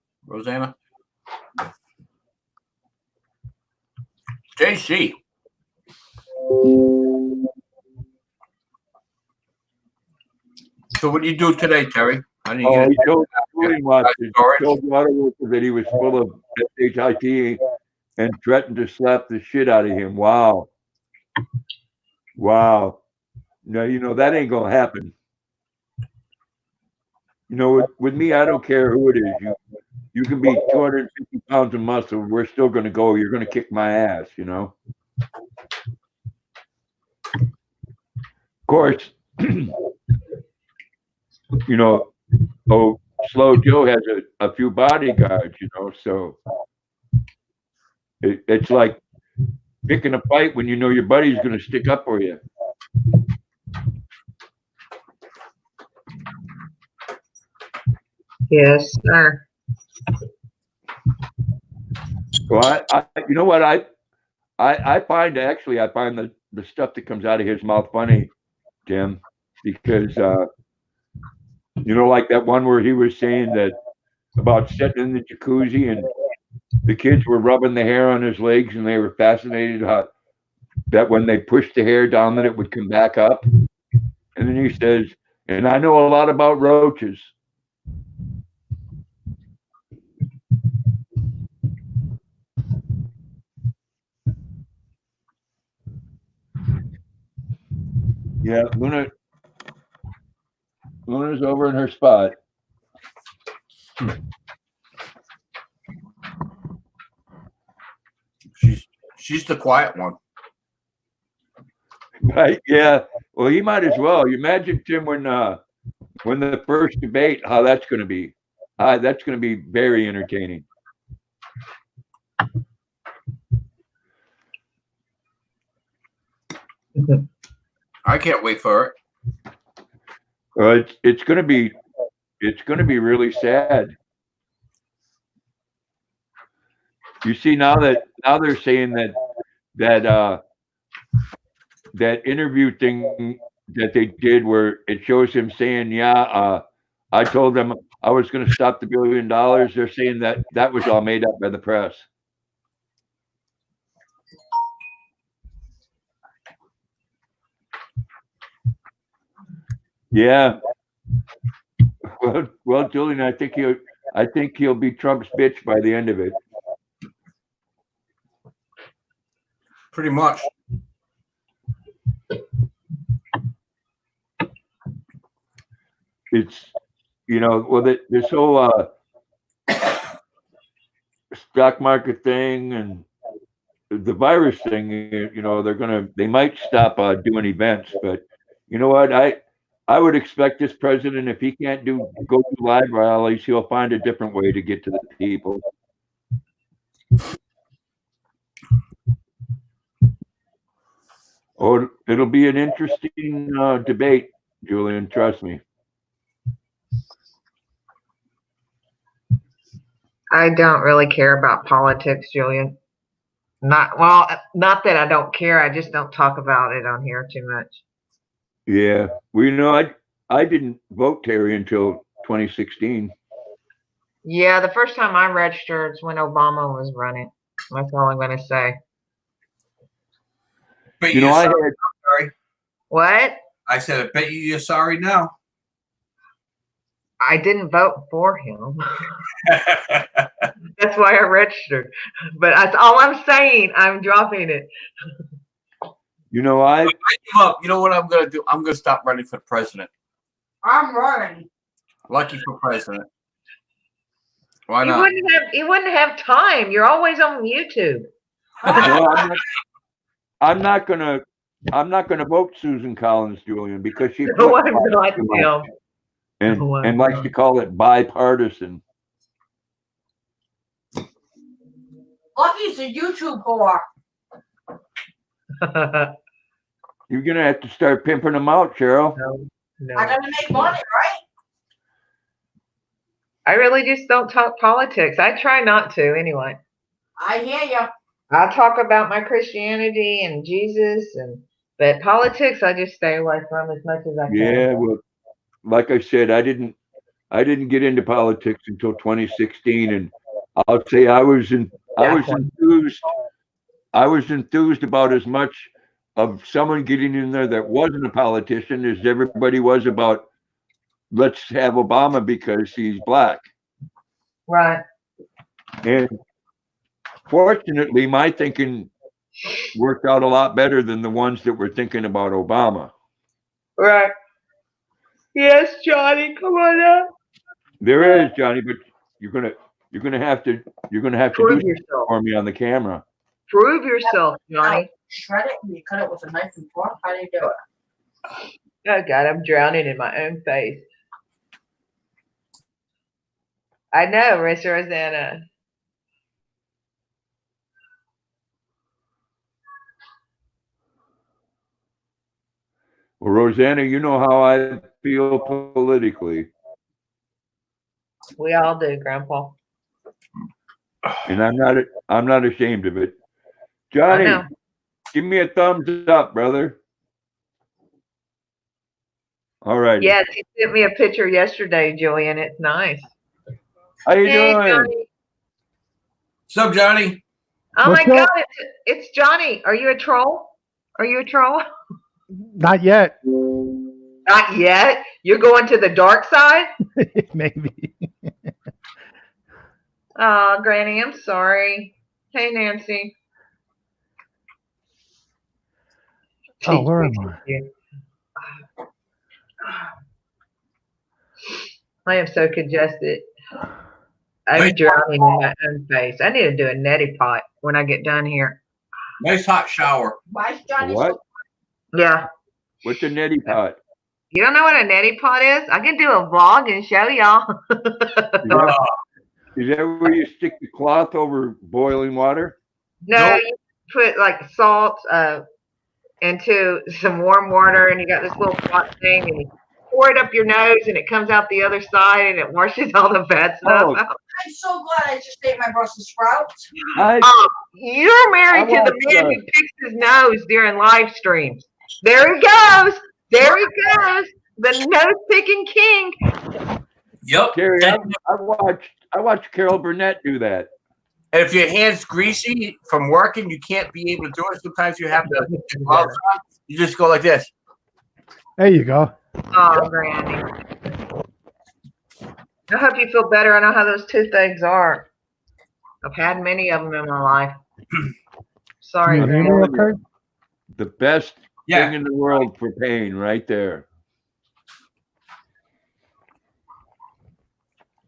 JC. So what do you do today, Terry? I didn't Oh, get he it. told Watson, Storage. told the auto worker that he was full of SHIT and threatened to slap the shit out of him. Wow. Wow. No, you know, that ain't gonna happen. You know, with me, I don't care who it is. You can be 250 pounds of muscle. We're still going to go. You're going to kick my ass, you know? Of course, you know, Oh, Slow Joe has a few bodyguards, you know, so it's like picking a fight when you know your buddy's going to stick up for you. Yes, sir. Well, you know what, I find the stuff that comes out of his mouth funny, Tim, because you know, like that one where he was saying that about sitting in the jacuzzi and the kids were rubbing the hair on his legs and they were fascinated that when they pushed the hair down that it would come back up. And then he says, and I know a lot about roaches. Yeah, Luna's over in her spot. She's the quiet one. Right? Yeah. Well, he might as well. You imagine, Tim, when the first debate, how that's going to be. That's going to be very entertaining. I can't wait for it. Well, it's going to be really sad. You see, now they're saying that interview thing that they did where it shows him saying, yeah, I told them I was going to stop the $1 billion. They're saying that was all made up by the press. Yeah. Well, Julian, I think he'll be Trump's bitch by the end of it. Pretty much. It's, you know, well, this whole stock market thing and the virus thing, you know, they might stop doing events, but you know what? I would expect this president, if he can't go to live rallies, he'll find a different way to get to the people. Oh, it'll be an interesting debate, Julian. Trust me. I don't really care about politics, Julian. Not that I don't care. I just don't talk about it on here too much. Yeah, well, you know, I didn't vote, Terry, until 2016. Yeah, the first time I registered is when Obama was running. That's all I'm going to say. Bet You know, you're I sorry. had Sorry. What? I said, I bet you're sorry now. I didn't vote for him. That's why I registered. But that's all I'm saying. I'm dropping it. You know, I give up. You know what I'm gonna do? I'm gonna stop running for president. I'm running. Lucky for president. Why You not? wouldn't have time. You're always on YouTube. well, I'm not gonna vote Susan Collins, Julian, because she No, I'm not, Tim. and No, I'm and likes not. to call it bipartisan. Lucky's a YouTube whore. You're gonna have to start pimping them out, Cheryl. No. I gotta make money, right? I really just don't talk politics. I try not to anyway. I hear you. I talk about my Christianity and Jesus, but politics I just stay away from as much as I can. Yeah, well, like I said, I didn't get into politics until 2016, and I'll say I was enthused. I was enthused about as much of someone getting in there that wasn't a politician as everybody was about let's have Obama because he's black. Right. And fortunately, my thinking worked out a lot better than the ones that were thinking about Obama. Right. Yes, Johnny, come on up. There is, Johnny, but you're gonna have to Prove do yourself. for me on the camera. Prove yourself, Johnny. Shred it and you cut it with a knife and fork. How do you do it? Oh God, I'm drowning in my own face. I know, Miss Rosanna. Well, Rosanna, you know how I feel politically, We all do, Grandpa. and I'm not ashamed of it. I Johnny, know. give me a thumbs up, brother. All right. Yes, he sent me a picture yesterday, Julian. It's nice. How you Hey, doing? Johnny. What's up, Johnny? Oh What's my up? God, it's Johnny. Are you a troll? Are you a troll? Not yet. Not yet. You're going to the dark side? Maybe. Oh, Granny, I'm sorry. Hey, Nancy. Oh, where am I? I am so congested. I'm drowning in my own face. I need to do a neti pot when I get done here. Nice hot shower. Why is A Johnny what? so Yeah. What's a neti pot? You don't know what a neti pot is? I can do a vlog and show y'all. Is that where you stick the cloth over boiling water? No, Nope. you put like salt into some warm water, and you got this little pot thing, and you pour it up your nose, and it comes out the other side, and it washes all the bad stuff Oh. out. I'm so glad I just ate my Brussels sprouts. You're married to the watched, man who picks his nose during live streams. There he goes. There he goes. The nose picking king. Yep. Terry, And I watched Carol Burnett do that. if your hand's greasy from working, you can't be able to do it. Sometimes you have to get your gloves on. You just go like this. There you go. Oh, Granny. I hope you feel better. I know how those toothaches are. I've had many of them in my life. Sorry, Can you hear Granny. me okay? The best Yeah. thing in the world for pain, right there.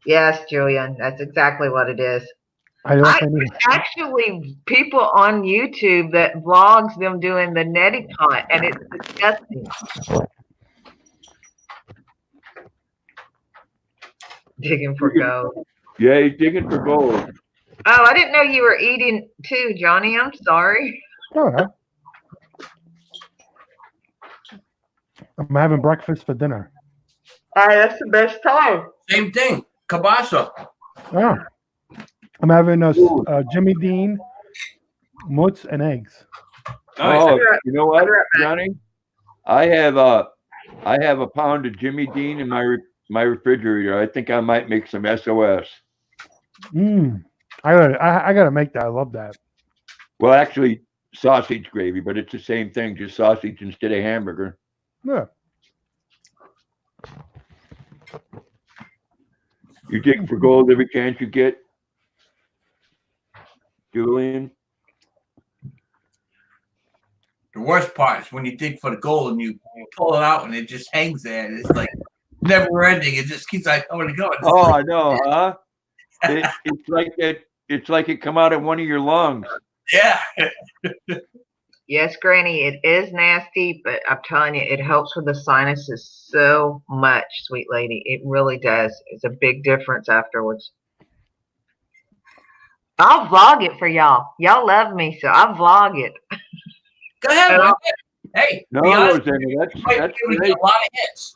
Yes, Julian, that's exactly what it is. I don't I, think there's actually people on YouTube that vlogs them doing the neti pot, and it's disgusting. Digging for gold. Yeah, he's digging for gold. Oh, I didn't know you were eating too, Johnny. I'm sorry. All right. I'm having breakfast for dinner. That's the best time. Same thing. Kielbasa. Oh. I'm having a Jimmy Dean, mutts, and eggs. Nice. Oh, you know what, I'll be right back. Johnny? I have a pound of Jimmy Dean in my refrigerator. I think I might make some SOS. I gotta make that. I love that. Well, actually, sausage gravy, but it's the same thing, just sausage instead of hamburger. Yeah. You dig for gold every chance you get, Julian? The worst part is when you dig for the gold and you pull it out and it just hangs there. And it's like never ending. It just keeps like coming and going. It's Oh, like, I know, huh? It's like it. It's like it come out of one of your lungs. yeah. Yes, Granny, it is nasty, but I'm telling you, it helps with the sinuses so much, sweet lady. It really does. It's a big difference afterwards. I'll vlog it for y'all. Y'all love me, so I'll vlog it. Go ahead. And Go I'll- ahead. Hey, No, be honest, Rosanna, you that's might be able to great. get a lot of hits.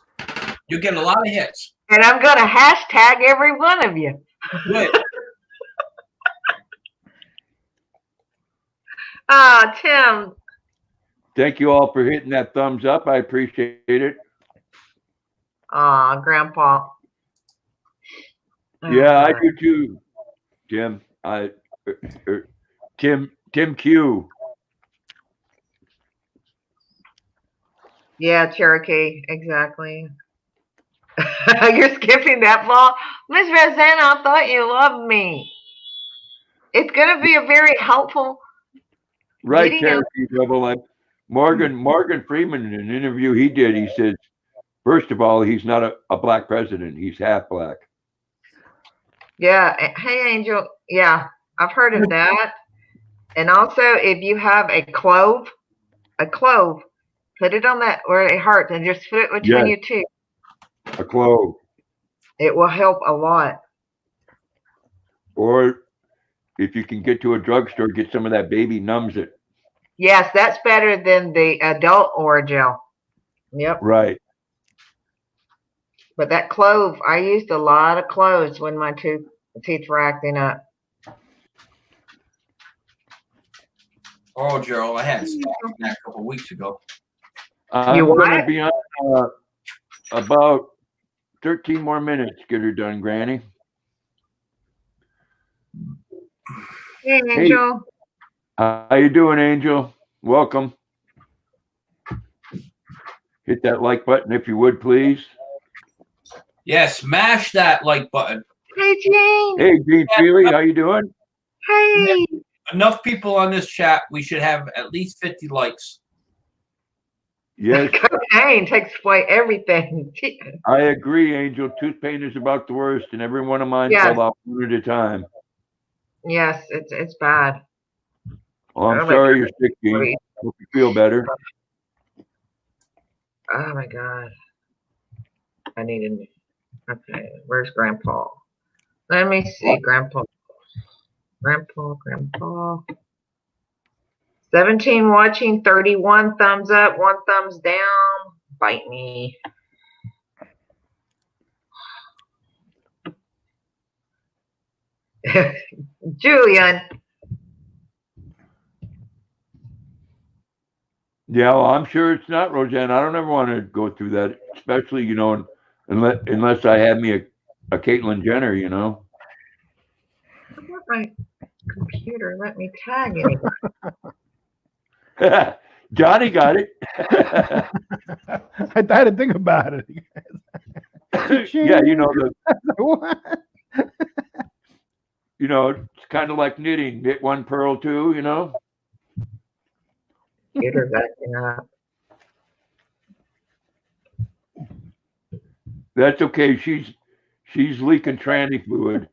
You get a lot of hits. And I'm going to hashtag every one of you. Good. Ah, Tim. Thank you all for hitting that thumbs up. I appreciate it. Ah, Grandpa. Yeah, I do too, Tim. Tim Q. Yeah, Cherokee, exactly. You're skipping that ball. Miss Rosanna, I thought you loved me. It's going to be a very helpful Right, video. Cherokee Double. Morgan Freeman, in an interview he did, he says, first of all, he's not a black president. He's half black. Yeah. Hey, Angel. Yeah, I've heard of that. And also, if you have a clove, put it on that where it hurts and just put it between Yes. your teeth. A clove. It will help a lot. Or if you can get to a drugstore, get some of that baby numbs it. Yes, that's better than the adult Orajel. Yep. Right. But that clove, I used a lot of cloves when my teeth were acting up. Oh, Gerald, I had that a couple of weeks ago. I'm You going to what? be on about 13 more minutes. Get her done, Granny. Hey, Angel. How you doing, Angel? Welcome. Hit that like button if you would, please. Yeah, smash that like button. Hey, Jane. Hey, Gene Feely, how you doing? Hey. Enough people on this chat. We should have at least 50 likes. Yes, Cocaine takes away everything. I agree, Angel. Tooth pain is about the worst, and every one of mine Yes. fell off one at a time. Yes, it's bad. Oh, I'm Oh, my sorry God. you're sick, Gene. Hope you feel better. Oh my God. I need a. Okay, where's Grandpa? Let me see, Grandpa. Grandpa. 17 watching, 31 thumbs up, 1 thumbs down. Bite me. Julian. Yeah, well, I'm sure it's not, Roseanne. I don't ever want to go through that, especially, unless I have me a Caitlyn Jenner, My computer let me tag anybody. Johnny got it. I had to think about it. Yeah, What? it's kind of like knitting. Knit one, pearl two, Computer's acting up. That's okay. She's leaking tranny fluid.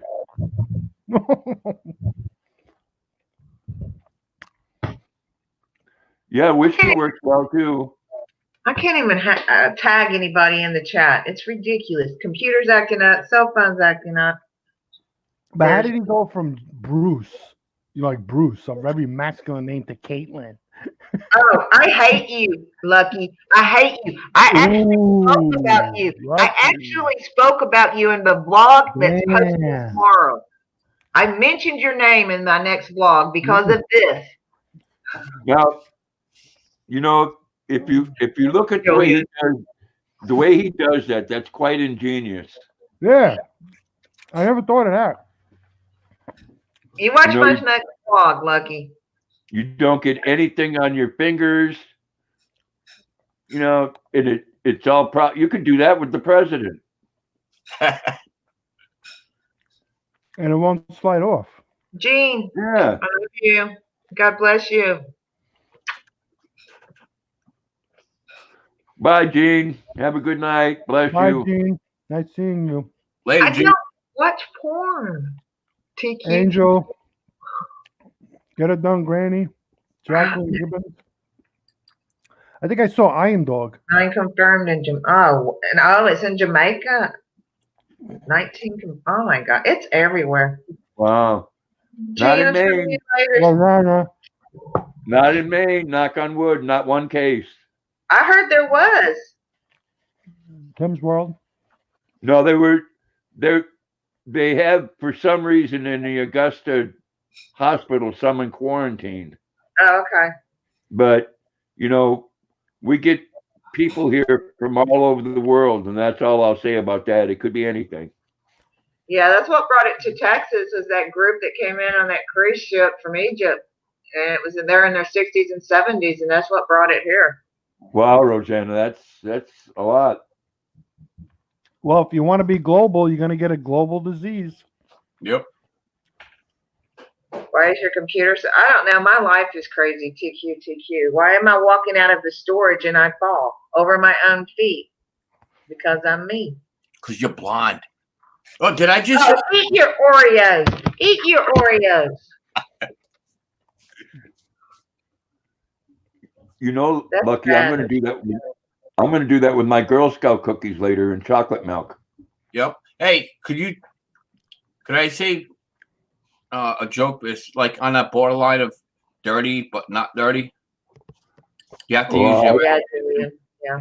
Yeah, whiskey works well too. I can't even tag anybody in the chat. It's ridiculous. Computer's acting up. Cell phone's acting up. But how did he go from Bruce, like Bruce, a very masculine name, to Caitlyn? Oh, I hate you, Lucky. I hate you. I actually spoke about you. I actually spoke about you in the vlog that's posted tomorrow. I mentioned your name in my next vlog because of this. Now, if you look at the way he does that, that's quite ingenious. Yeah, I never thought of that. You watch my next vlog, Lucky. You don't get anything on your fingers. It's all you could do that with the president. And it won't slide off. Gene, Yeah. I love you. God bless you. Bye, Gene. Have a good night. Bless Bye, you. Gene. Nice seeing you. Later, I Gene. don't watch porn. TQ. Angel. Get it done, Granny. Jacqueline Gibbons. I think I saw Iron Dog. 9 confirmed in it's in Jamaica. 19. Oh my God, it's everywhere. Wow. Gene, Not in I'll show Maine. you later. Lorana. Not in Maine. Knock on wood. Not one case. I heard there was. Tim's World. No, they have, for some reason, in the Augusta hospital, someone quarantined. Oh, okay. But, we get people here from all over the world, and that's all I'll say about that. It could be anything. Yeah, that's what brought it to Texas, is that group that came in on that cruise ship from Egypt. And it was in their 60s and 70s, and that's what brought it here. Wow, Rosanna, that's a lot. Well, if you want to be global, you're going to get a global disease. Yep. Why is your computer I don't know. My life is crazy. TQ. Why am I walking out of the storage and I fall over my own feet? Because I'm me. Because you're blonde. Oh, did I just... Oh, eat your Oreos. Eat your Oreos. That's Lucky, bad. I'm going to do that. I'm going to do that with my Girl Scout cookies later and chocolate milk. Yep. Hey, could I say a joke is like on that borderline of dirty but not dirty? You have to use Well, your. Yeah, Julian. Yeah.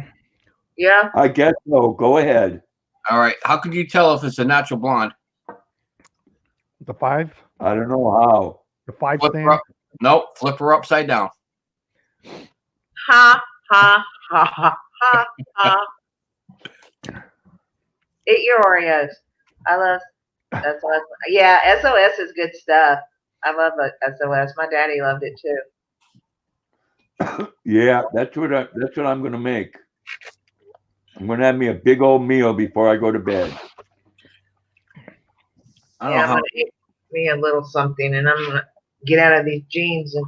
Yeah. I guess so. Go ahead. All right. How could you tell if it's a natural blonde? The 5? I don't know how. The 5 Flip stand? her up. Nope. Flip her upside down. Ha ha ha ha ha ha. Eat your Oreos. I love SOS. Yeah, SOS is good stuff. I love SOS. My daddy loved it too. Yeah, that's what I'm gonna make. I'm gonna have me a big old meal before I go to bed. I don't Yeah, know I'm how. gonna eat me a little something, and I'm gonna get out of these jeans. And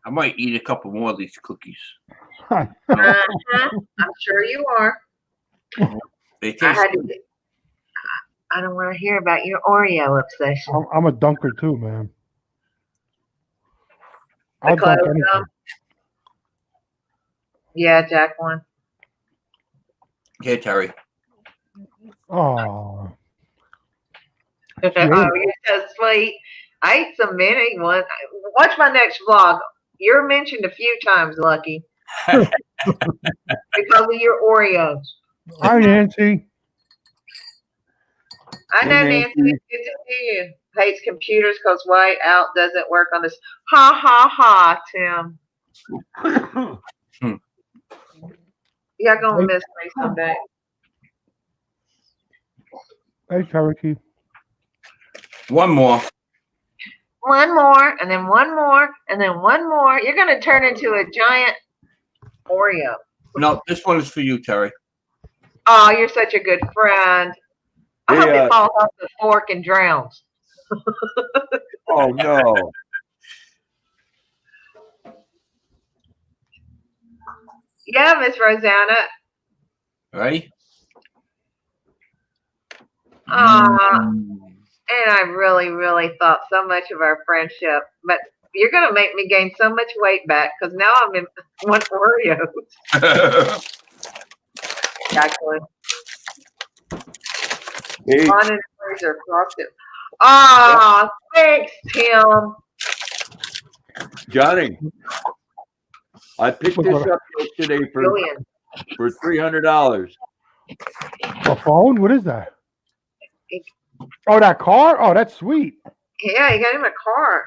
I might eat a couple more of these cookies. I'm sure you are. They I taste had to. good. I don't want to hear about your Oreo obsession. I'm a dunker too, man. I'll Because, dunk anything. Yeah, Jack won. Yeah, Terry. Oh, Oh, you're so sweet. I ate some mini one. Watch my next vlog. You're mentioned a few times, Lucky, because of your Oreos. hi Nancy. I know, Hey, Nancy. Good to see you. Hates computers because white out doesn't work on this. Ha ha ha, Tim. Y'all gonna miss me someday. Hey Cherokee. One more. One more, and then one more, and then one more. You're gonna turn into a giant Oreo. No, this one is for you, Terry. Oh, you're such a good friend. I hope Yeah. it falls off the fork and drowns. Oh no. Yeah, Miss Rosanna. Ready? And I really, really thought so much of our friendship. But you're going to make me gain so much weight back because now I'm in one Oreos. Actually, Hey, on in the freezer, frosted. Ah, thanks, Tim. Johnny. I picked this up yesterday Julian. for $300. A phone? What is that? Oh, that car? Oh, that's sweet. Yeah, you got him a car.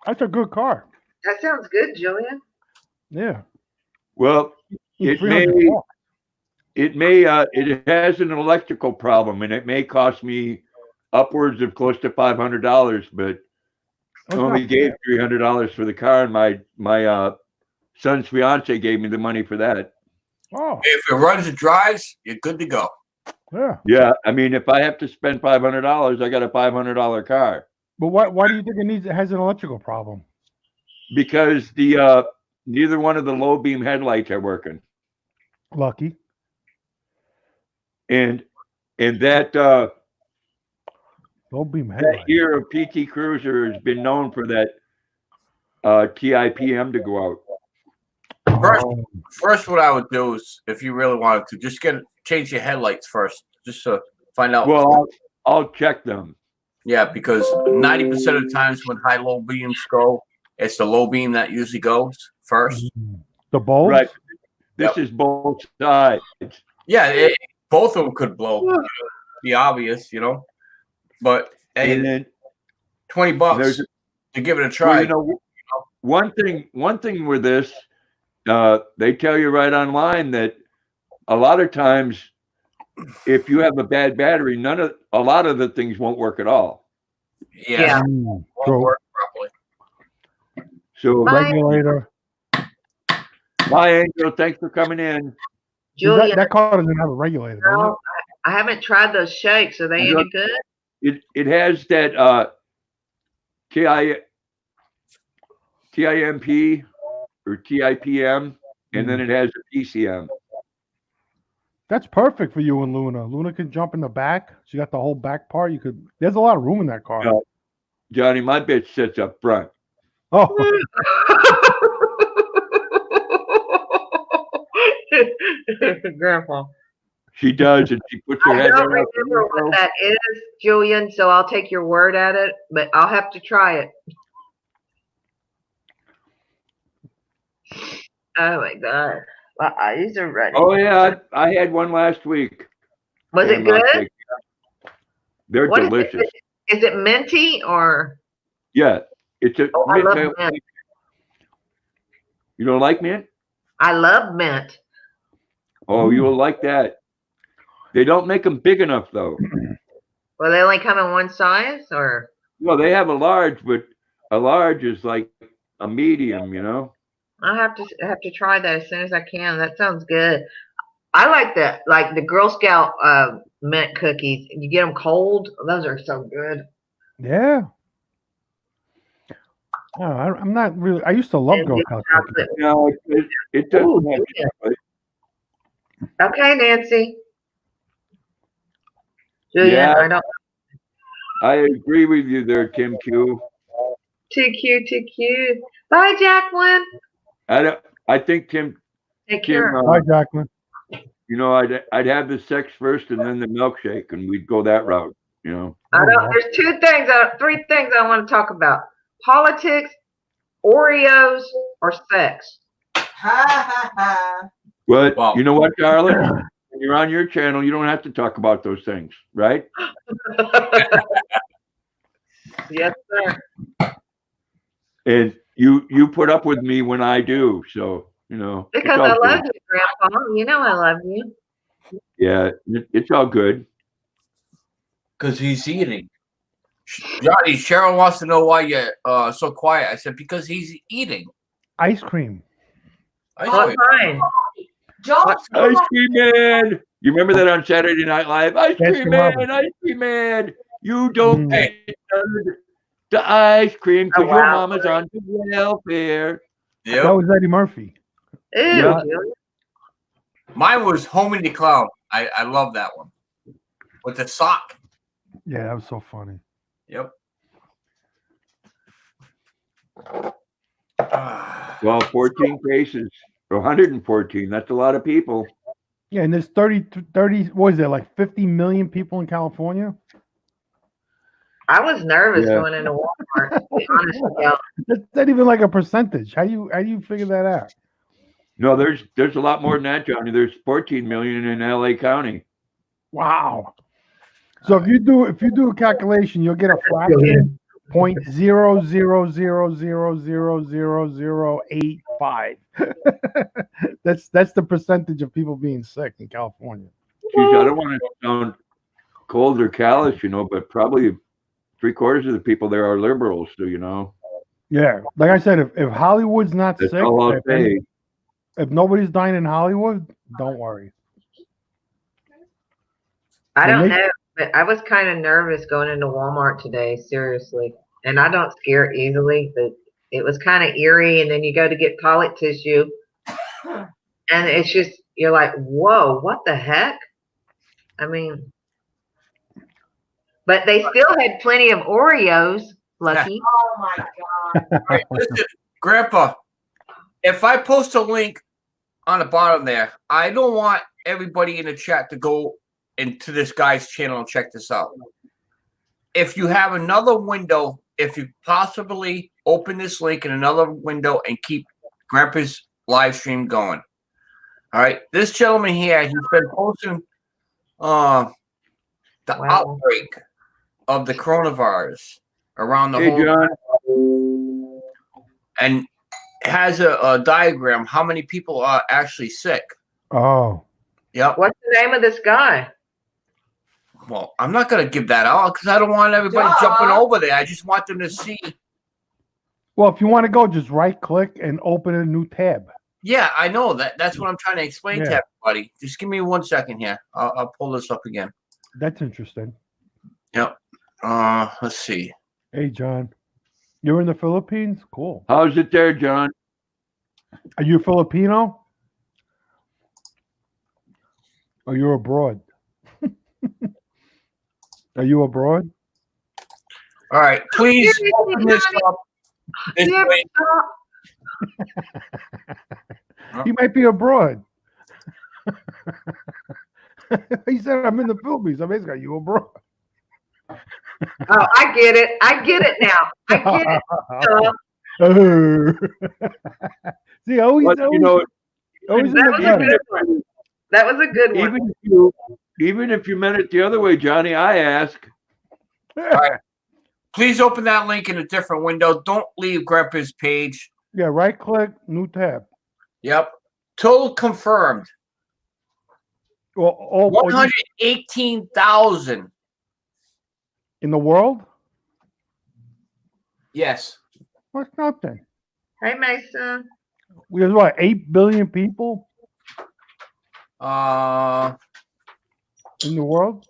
That's a good car. That sounds good, Julian. Yeah. Well, It's it may 300 bucks. it has an electrical problem and it may cost me upwards of close to $500, but I That's only not gave bad. $300 for the car, and my son's fiance gave me the money for that. Oh, If it runs and drives, you're good to go. yeah. Yeah, I mean, if I have to spend $500, I got a $500 car But why do you think it has an electrical problem? because the neither one of the low beam headlights are working, Lucky. and that Low beam that headlight. year of PT Cruiser has been known for that TIPM to go out. First, Oh, first, what I would do is, if you really wanted to, just change your headlights first, just to find out. Well, I'll check them. Yeah, because 90% of the times when high-low beams go, it's the low beam that usually goes first. the bulbs? Right. This is both sides. Yeah, both of them could blow. Be obvious, But hey, And then $20 there's to give it a well, try. one thing with this, they tell you right online that a lot of times, if you have a bad battery, a lot of the things won't work at all. Yeah, Mm, won't true. work properly. So, Bye. Regulator. bye, Angel. Thanks for coming in. Julian, That car doesn't have a regulator. does no, I haven't tried those shakes. Are they any good? It has that TIMP or TIPM, and then it has a PCM. That's perfect for you and Luna. Luna can jump in the back. She got the whole back part. There's a lot of room in that car. Yeah. Johnny, my bitch sits up front. Oh, Grandpa. She does, and she puts her I head don't right out the remember what window. that is, Julian, so I'll take your word at it, but I'll have to try it. Oh my God. My eyes are ready. Oh yeah, I had one last week. Was it Damn, good? I'll take it. They're What is it? delicious. Is it minty or? Yeah, it's a. Oh, I love mint. You don't like mint? I love mint. Oh, you'll like that. They don't make them big enough though. Well, they only come in one size, or? No, they have a large, but a large is like a medium, you know. I'll have to try that as soon as I can. That sounds good. I like the Girl Scout mint cookies. You get them cold. Those are so good. Yeah. Oh, I'm not really. I used to love And Girl get Scout chocolate. cookies. No, it doesn't Ooh, have yeah. chocolate. Okay, Nancy. Julian, Yeah. I don't. I agree with you there, Tim Q. Too cute, too cute. Bye, Jacqueline. I think Tim, Take care. Tim, Bye, Jacqueline. you know, I'd have the sex first and then the milkshake, and we'd go that route. You know. I Oh, don't. wow. There's three things I want to talk about: politics, Oreos, or sex. But Wow. you know what, darling? When you're on your channel, you don't have to talk about those things, right? Yes, sir. And you put up with me when I do, so you know. it's Because all I love good. you, Grandpa. You know I love you. Yeah, it's all good. Because he's eating. Johnny, Cheryl wants to know why you're so quiet. I said, because he's eating. Ice cream. I Well, know. fine. Ice cream man. You remember that on Saturday Night Live? Ice Yes, cream Robin. man, ice cream man. You don't Mm. get the ice cream because Oh, your wow. mama's on the welfare. That Yep. was Eddie Murphy. Ew, Yeah. Julian. Mine was Homie the Clown. I love that one. With the sock. Yeah, that was so funny. Yep. Well, 14 cases, 114. That's a lot of people. Yeah, and there's 30, what is there, like 50 million people in California? I was nervous Yeah. going into Walmart, to be honest with you. That's not even like a percentage. How do you figure that out? No, there's a lot more than that, Johnny. There's 14 million in LA County. Wow. So if you do a calculation, you'll get a fraction 0.00000085. That's the percentage of people being sick in California. Geez, I don't want to sound cold or callous, you know, but probably 3/4 of the people there are liberals, so you know. Yeah, like I said, if Hollywood's not That's sick, all I'll say. if nobody's dying in Hollywood, don't worry. I When don't they- know, but I was kind of nervous going into Walmart today, seriously. And I don't scare easily, but it was kind of eerie. And then you go to get toilet tissue, and it's just, you're like, whoa, what the heck? I mean, but they still had plenty of Oreos, Lucky. All right, listen, Grandpa, if I post a link on the bottom there, I don't want everybody in the chat to go into this guy's channel and check this out. If you have another window, if you possibly open this link in another window and keep Grandpa's live stream going. All right, this gentleman here, he's been posting the Wow. outbreak of the coronavirus around the Hey, whole, John. and has a diagram how many people are actually sick. Oh, Yep. What's the name of this guy? Well, I'm not going to give that out because I don't want everybody jumping over there. I just want them to see. well, if you want to go, just right click and open a new tab. Yeah, I know that. That's what I'm trying to explain to Yeah. everybody. Just give me 1 second here. I'll pull this up again. That's interesting. Yep. Let's see. Hey, John, you're in the Philippines? Cool. How's it there, John? Are you Filipino? Or you're abroad? Are you abroad? All right, please Seriously, open this Johnny? up. This You ever way. stop? He might be abroad. He said, I'm in the Philippines. I basically got you abroad. Oh, I get it. I get it now. I get it. See, always, But, you know, always in That the was a gutter. good one. That was a good one. even if you meant it the other way, Johnny, I ask. Please open that link in a different window. Don't leave Grandpa's page. Yeah, right click, new tab. Yep. Total confirmed. Well, 118,000. in the world? Yes. What's nothing? Hey, Mason. We have what, 8 billion people Uh, in the world?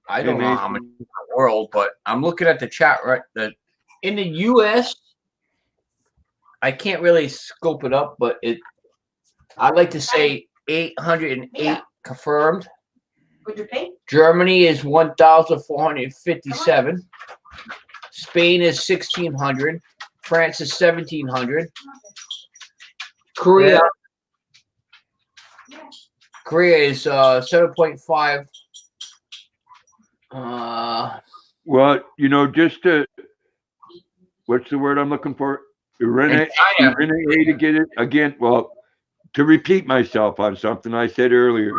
I don't know how many in the world, but I'm looking at the chat right. In the U.S., I can't really scope it up, but I'd like to say 808 confirmed. Would you pay? Germany is 1,457. Spain is 1,600. France is 1,700. Korea is 7.5. Well, you know, just to, what's the word I'm looking for? Renee to get it again. Well, to repeat myself on something I said earlier,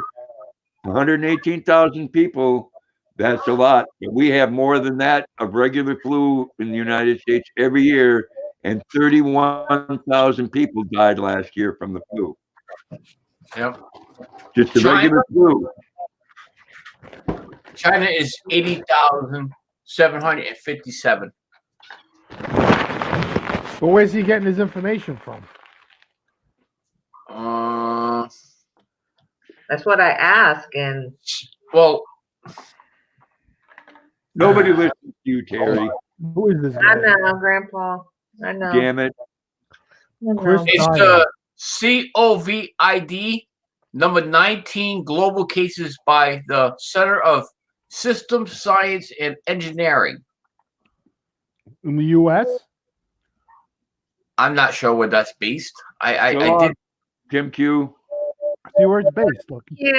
118,000 people, that's a lot. But we have more than that of regular flu in the United States every year, and 31,000 people died last year from the flu. Yep. Just the regular flu. China is 80,757. But where's he getting his information from? That's what I ask. And Well, Nobody listens to you, Terry. Who is this I guy? know, Grandpa. I know. Damn it. I know. Chris it's Dyer. COVID number 19 global cases by the Center of Systems Science and Engineering. In the U.S.? I'm not sure where that's based. I So, did. Tim Q. See where it's based. Look. Cute,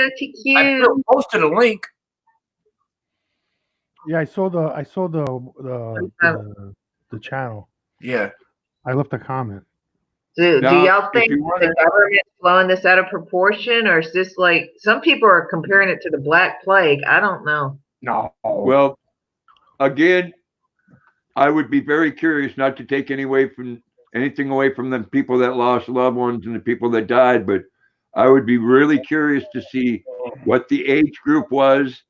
I posted a link. Yeah, I saw the channel. Yeah. I left a comment. Do Now, y'all if think you the wanna- government's blowing this out of proportion, or is this like some people are comparing it to the Black Plague? I don't know. No. Well, again, I would be very curious not to take anything away from the people that lost loved ones and the people that died, but I would be really curious to see what the age group was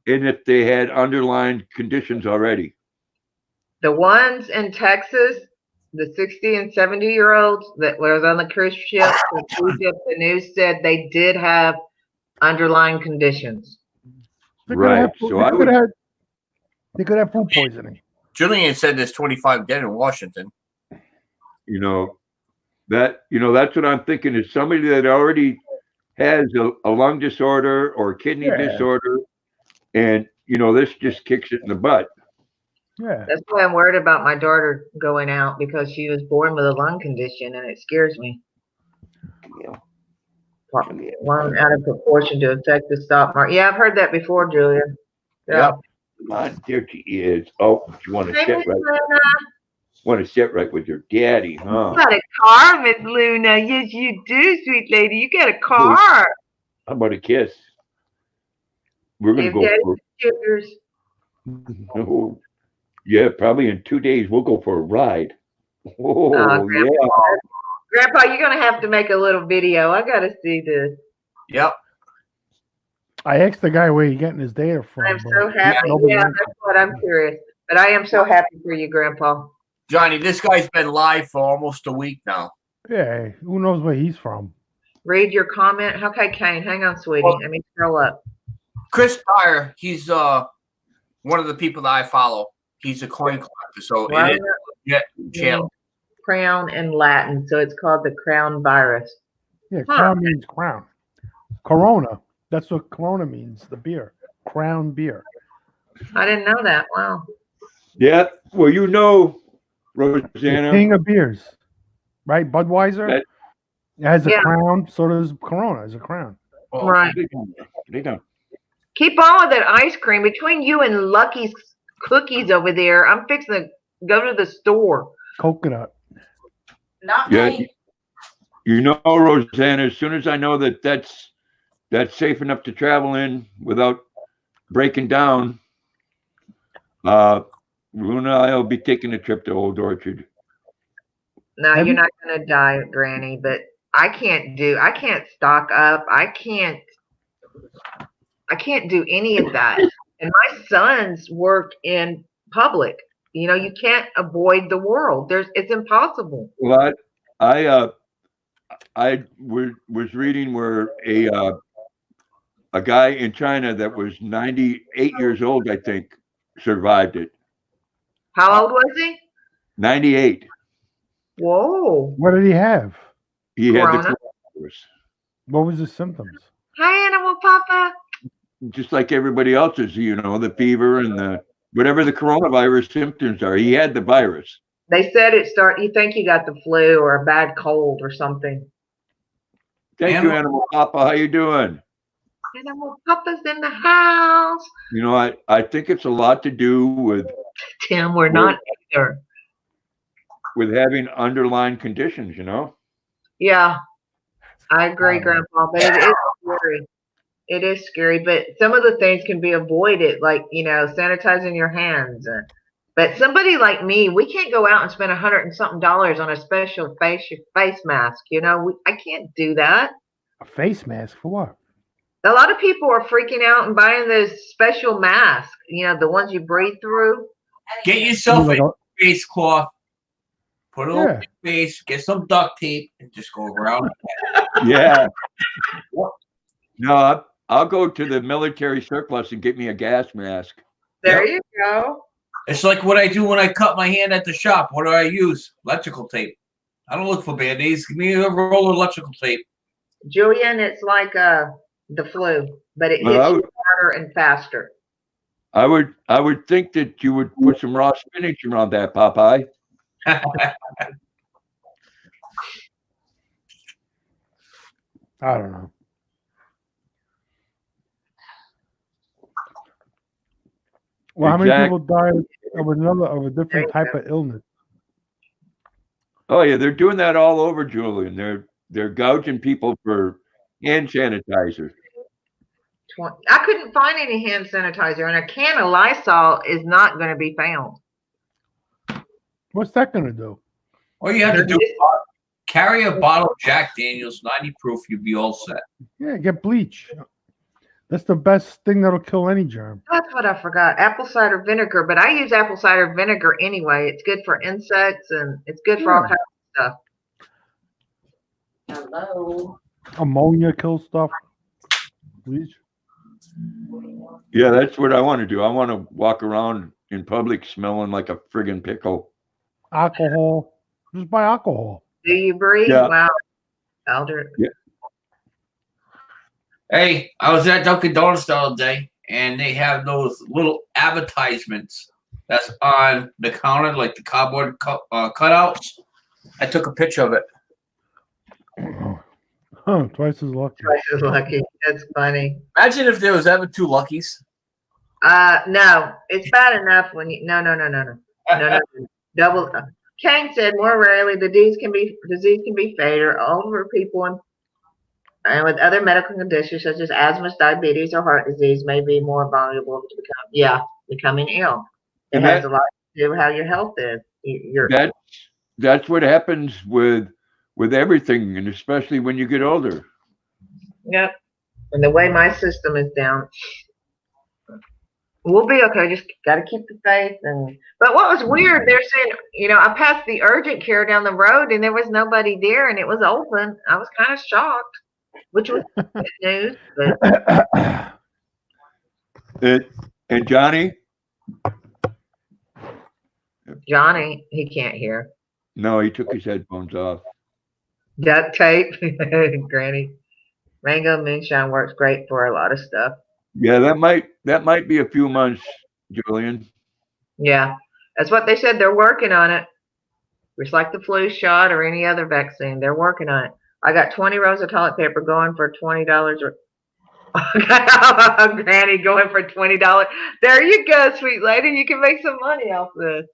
and if they had underlying conditions already. The ones in Texas, the 60 and 70-year-olds that was on the cruise ship, the news said they did have underlying conditions. They Right. They could have food poisoning. Julian said there's 25 dead in Washington. That's what I'm thinking is somebody that already has a lung disorder or kidney disorder, and this just kicks it in the butt. Yeah. That's why I'm worried about my daughter going out, because she was born with a lung condition and it scares me. Blown out of proportion to affect the stock market. Yeah, I've heard that before, Julia. Yep. Come on, there she is. Oh, you want to Hey, sit Miss right? Luna. Want to sit right with your daddy, huh? You got a car, Miss Luna. Yes, you do, sweet lady. You got a car. How about a kiss? We're gonna Give go daddy for. sugars. Oh, yeah, probably in 2 days we'll go for a ride. Oh, Grandpa. yeah. Grandpa, you're gonna have to make a little video. I gotta see this. Yep. I asked the guy where he getting his data from. I'm but so happy. nobody Yeah, answered. that's what I'm curious. But I am so happy for you, Grandpa. Johnny, this guy's been live for almost a week now. Yeah, who knows where he's from? Read your comment. Okay, Kane, hang on, sweetie. Let me scroll up. Chris Dyer, he's one of the people that I follow. He's a coin collector, so Well, it is channel. Crown in Latin, so it's called the crown virus. Yeah, Huh. crown means crown. Corona. That's what Corona means, the beer. Crown beer. I didn't know that. Wow. Yeah. Well, The Rosanna. king of beers. Right? Budweiser? That- It has a Yeah. crown. So does Corona. Has a crown. Well, Right. They don't. Keep all of that ice cream between you and Lucky's cookies over there. I'm fixing to go to the store. Coconut. Not Yeah, me. you know, Roseanne, as soon as I know that that's safe enough to travel in without breaking down, Luna and I will be taking a trip to Old Orchard. No, Have you're you- not gonna die, Granny, but I can't stock up. I can't do any of that. And my sons work in public. You know, you can't avoid the world. It's impossible. Well, I was reading where a guy in China that was 98 years old, I think, survived it. How old was he? 98. Whoa. What did he have? He had the Corona? coronavirus, What was his symptoms? Hi, Animal Papa. just like everybody else's. You know, the fever and the whatever the coronavirus symptoms are. He had the virus. They said you think you got the flu or a bad cold or something. Thank you, Animal Papa. How you doing? Animal Papa's in the house. You know, I think it's a lot to do with Tim, we're not either. having underlying conditions. You know. Yeah, I agree, Grandpa, but it is scary. It is scary, but some of the things can be avoided, like, you know, sanitizing your hands. But somebody like me, we can't go out and spend $100 and something on a special face mask. You know, I can't do that. A face mask for what? A lot of people are freaking out and buying those special masks, you know, the ones you breathe through. get yourself Like a a- face cloth, put it over Yeah. your face, get some duct tape, and just go around. Yeah. No, I'll go to the military surplus and get me a gas mask. There Yep. you go. It's like what I do when I cut my hand at the shop. What do I use? Electrical tape. I don't look for band-aids. Give me a roll of electrical tape. Julian, it's like the flu, but it hits Well, you harder and faster. I would think that you would put some raw spinach around that, Popeye. I don't know. Well, how many Exact- people died of a different type of illness? Oh yeah, they're doing that all over, Julian. They're gouging people for hand sanitizer. I couldn't find any hand sanitizer, and a can of Lysol is not going to be found. What's that going to do? All you have to do is carry a bottle of Jack Daniels, 90 proof. You'll be all set. Yeah, get bleach. That's the best thing that'll kill any germ. That's what I forgot. Apple cider vinegar, but I use apple cider vinegar anyway. It's good for insects and it's good for all kinds of stuff. Hello. Ammonia kills stuff. Bleach. Yeah, that's what I want to do. I want to walk around in public smelling like a friggin' pickle. Alcohol. Just buy alcohol. Do you breathe? Yeah. Wow. Elder. Hey, I was at Dunkin' Donuts the other day, and they have those little advertisements that's on the counter, like the cardboard cutouts. I took a picture of it. Huh, twice as lucky. Twice as lucky. That's funny. Imagine if there was ever two Luckies. No, it's bad enough when you. No. Double. Kane said more rarely the disease can be fatal. Older people and with other medical conditions such as asthma, diabetes, or heart disease may be more vulnerable to becoming ill. It And has that- a lot to do with how your health is. That's what happens with everything, and especially when you get older. Yep. And the way my system is down, we'll be okay. Just got to keep the faith. But what was weird, they're saying, I passed the urgent care down the road and there was nobody there and it was open. I was kind of shocked, which was good news. But And Johnny, Johnny, he can't hear. no, he took his headphones off. Duct tape, Granny. Mango moonshine works great for a lot of stuff. Yeah, that might be a few months, Julian. Yeah, that's what they said. They're working on it. Just like the flu shot or any other vaccine, they're working on it. I got 20 rolls of toilet paper going for $20. Granny going for $20. There you go, sweet lady. You can make some money off this.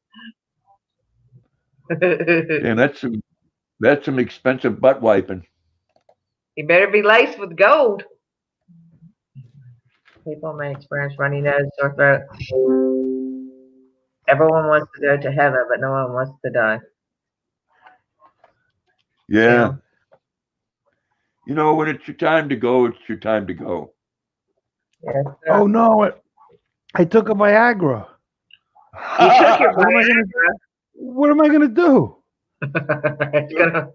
Damn, that's some expensive butt wiping. You better be laced with gold. People may experience runny nose, sore throat. Everyone wants to go to heaven, but no one wants to die. Yeah. You know, when it's your time to go, it's your time to go. Yes, sir. Oh no, I took a Viagra. You took your What am I gonna What am I gonna do? It's gonna-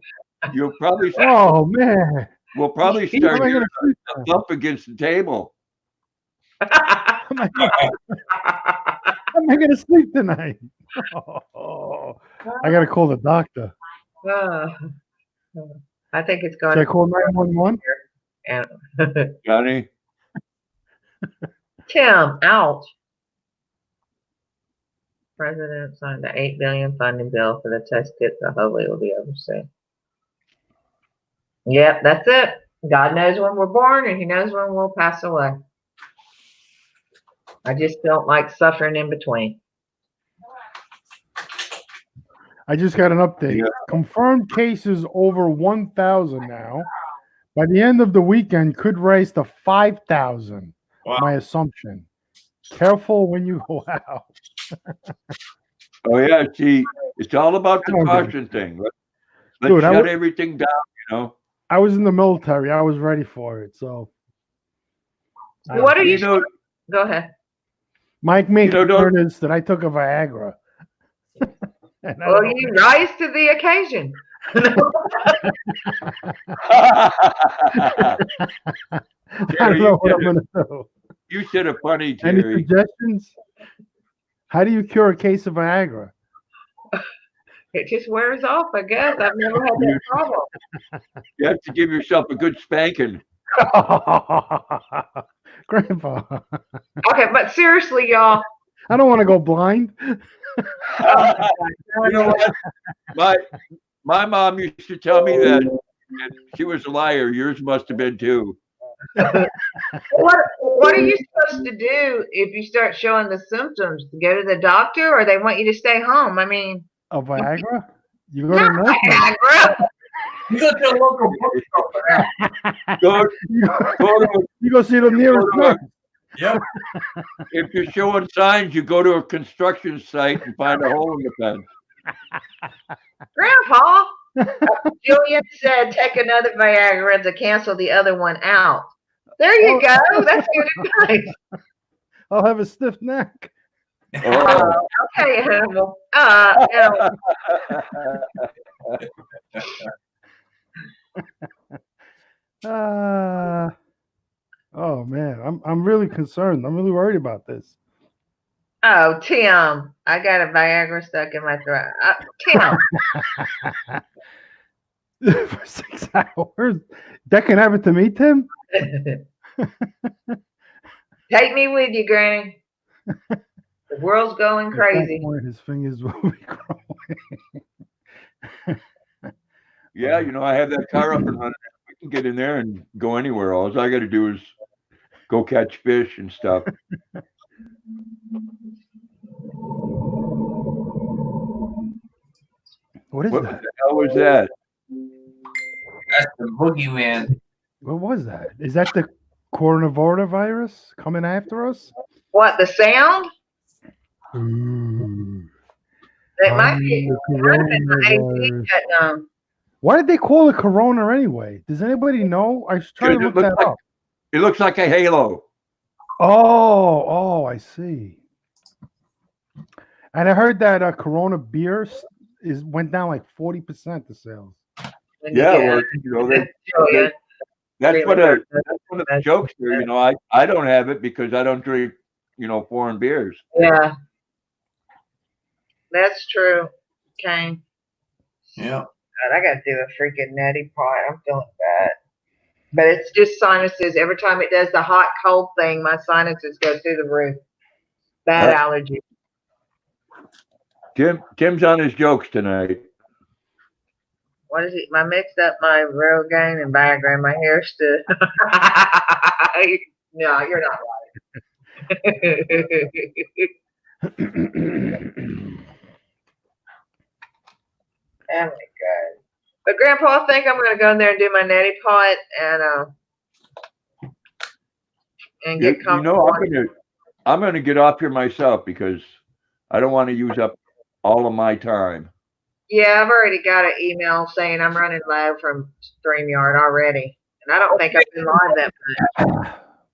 You'll probably Oh man, we'll probably how start am I hearing gonna sleep? a bump against the table. How am I gonna sleep tonight? Oh, I gotta call the doctor. I think it's Should I going call 911? and Johnny, Tim, ouch. President signed the $8 billion funding bill for the test kits, so hopefully it will be overseen. Yep, that's it. God knows when we're born and he knows when we'll pass away. I just don't like suffering in between. I just got an update. Yeah. Confirmed cases over 1,000 now. By the end of the weekend, could rise to 5,000. Wow. My assumption. Careful when you go out. oh yeah, see, it's all about the I don't give a caution thing. Let's Dude, I shut would- everything down, you know. I was in the military. I was ready for it. So, What are you? You know, Go ahead. Mike main You know, don't- concern is that I took a Viagra. And I Well, don't- you rise to the occasion. I Jerry, don't know what you I'm gonna do. you said a funny, Any Jerry. suggestions? How do you cure a case of Viagra? It just wears off, I guess. I've never had that problem. You have to give yourself a good spanking. Grandpa, Okay, but seriously, y'all. I don't want to go blind. You know what? My mom used to tell me that she was a liar. Yours must have been too. What are you supposed to do if you start showing the symptoms? Go to the doctor, or they want you to stay home? I mean, A Viagra? You go to not a nurse? Viagra. You go to the local bookstore for that. Go, go to, You go see the nearest Go to a- nurse. Yep. if you're showing signs, you go to a construction site and find a hole in the fence. Grandpa. Julian said, take another Viagra to cancel the other one out. There you go. That's good advice. I'll have a stiff neck. Oh. Okay, Hannibal. Oh man, I'm really concerned. I'm really worried about this. Oh, Tim, I got a Viagra stuck in my throat. Tim. For 6 hours. That can happen to me, Tim? Take me with you, Granny. The world's going At that crazy. point, his fingers will be growing. Yeah, you know, I have that car up and running. We can get in there and go anywhere. All I got to do is go catch fish and stuff. What is What that? the hell was that? That's the boogeyman. What was that? Is that the coronavirus coming after us? What, the sound? Ooh. It might be. The It might have been the AC coronavirus. shutting on. Why did they call it corona anyway? Does anybody know? I was trying to Because look it that looks up. It looks like a halo. Oh, I see. And I heard that Corona beer went down like 40% the sales. Yeah, well, you know, Julian. that's one of the jokes here. You know, I don't have it because I don't drink, you know, foreign beers. Yeah. That's true, Kane. Yeah. God, I gotta do a freaking nutty pot. I'm feeling bad. But it's just sinuses. Every time it does the hot cold thing, my sinuses go through the roof. Bad That's- allergy. Tim's on his jokes tonight. what is it? I mixed up my Rogaine and Viagra. My hair stood. No, you're not right. Oh my God. But Grandpa, I think I'm gonna go in there and do my neti pot and You, get you comfortable. know, I'm gonna get off here myself because I don't want to use up all of my time. Yeah, I've already got an email saying I'm running low from StreamYard already. And I don't think I've been live that much.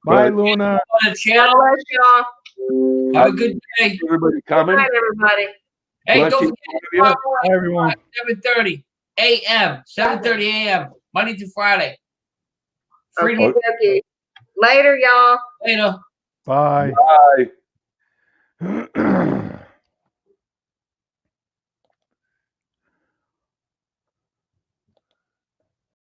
Bye, But- Luna. On the God channel. bless y'all. Have a good day. Everybody Good coming? night, everybody. Hey, Bless don't you, forget all of you. Bye, everyone. 7:30 a.m. 7:30 a.m. Monday through Friday. Free Okay, okay. Later, y'all. later. Bye. Bye.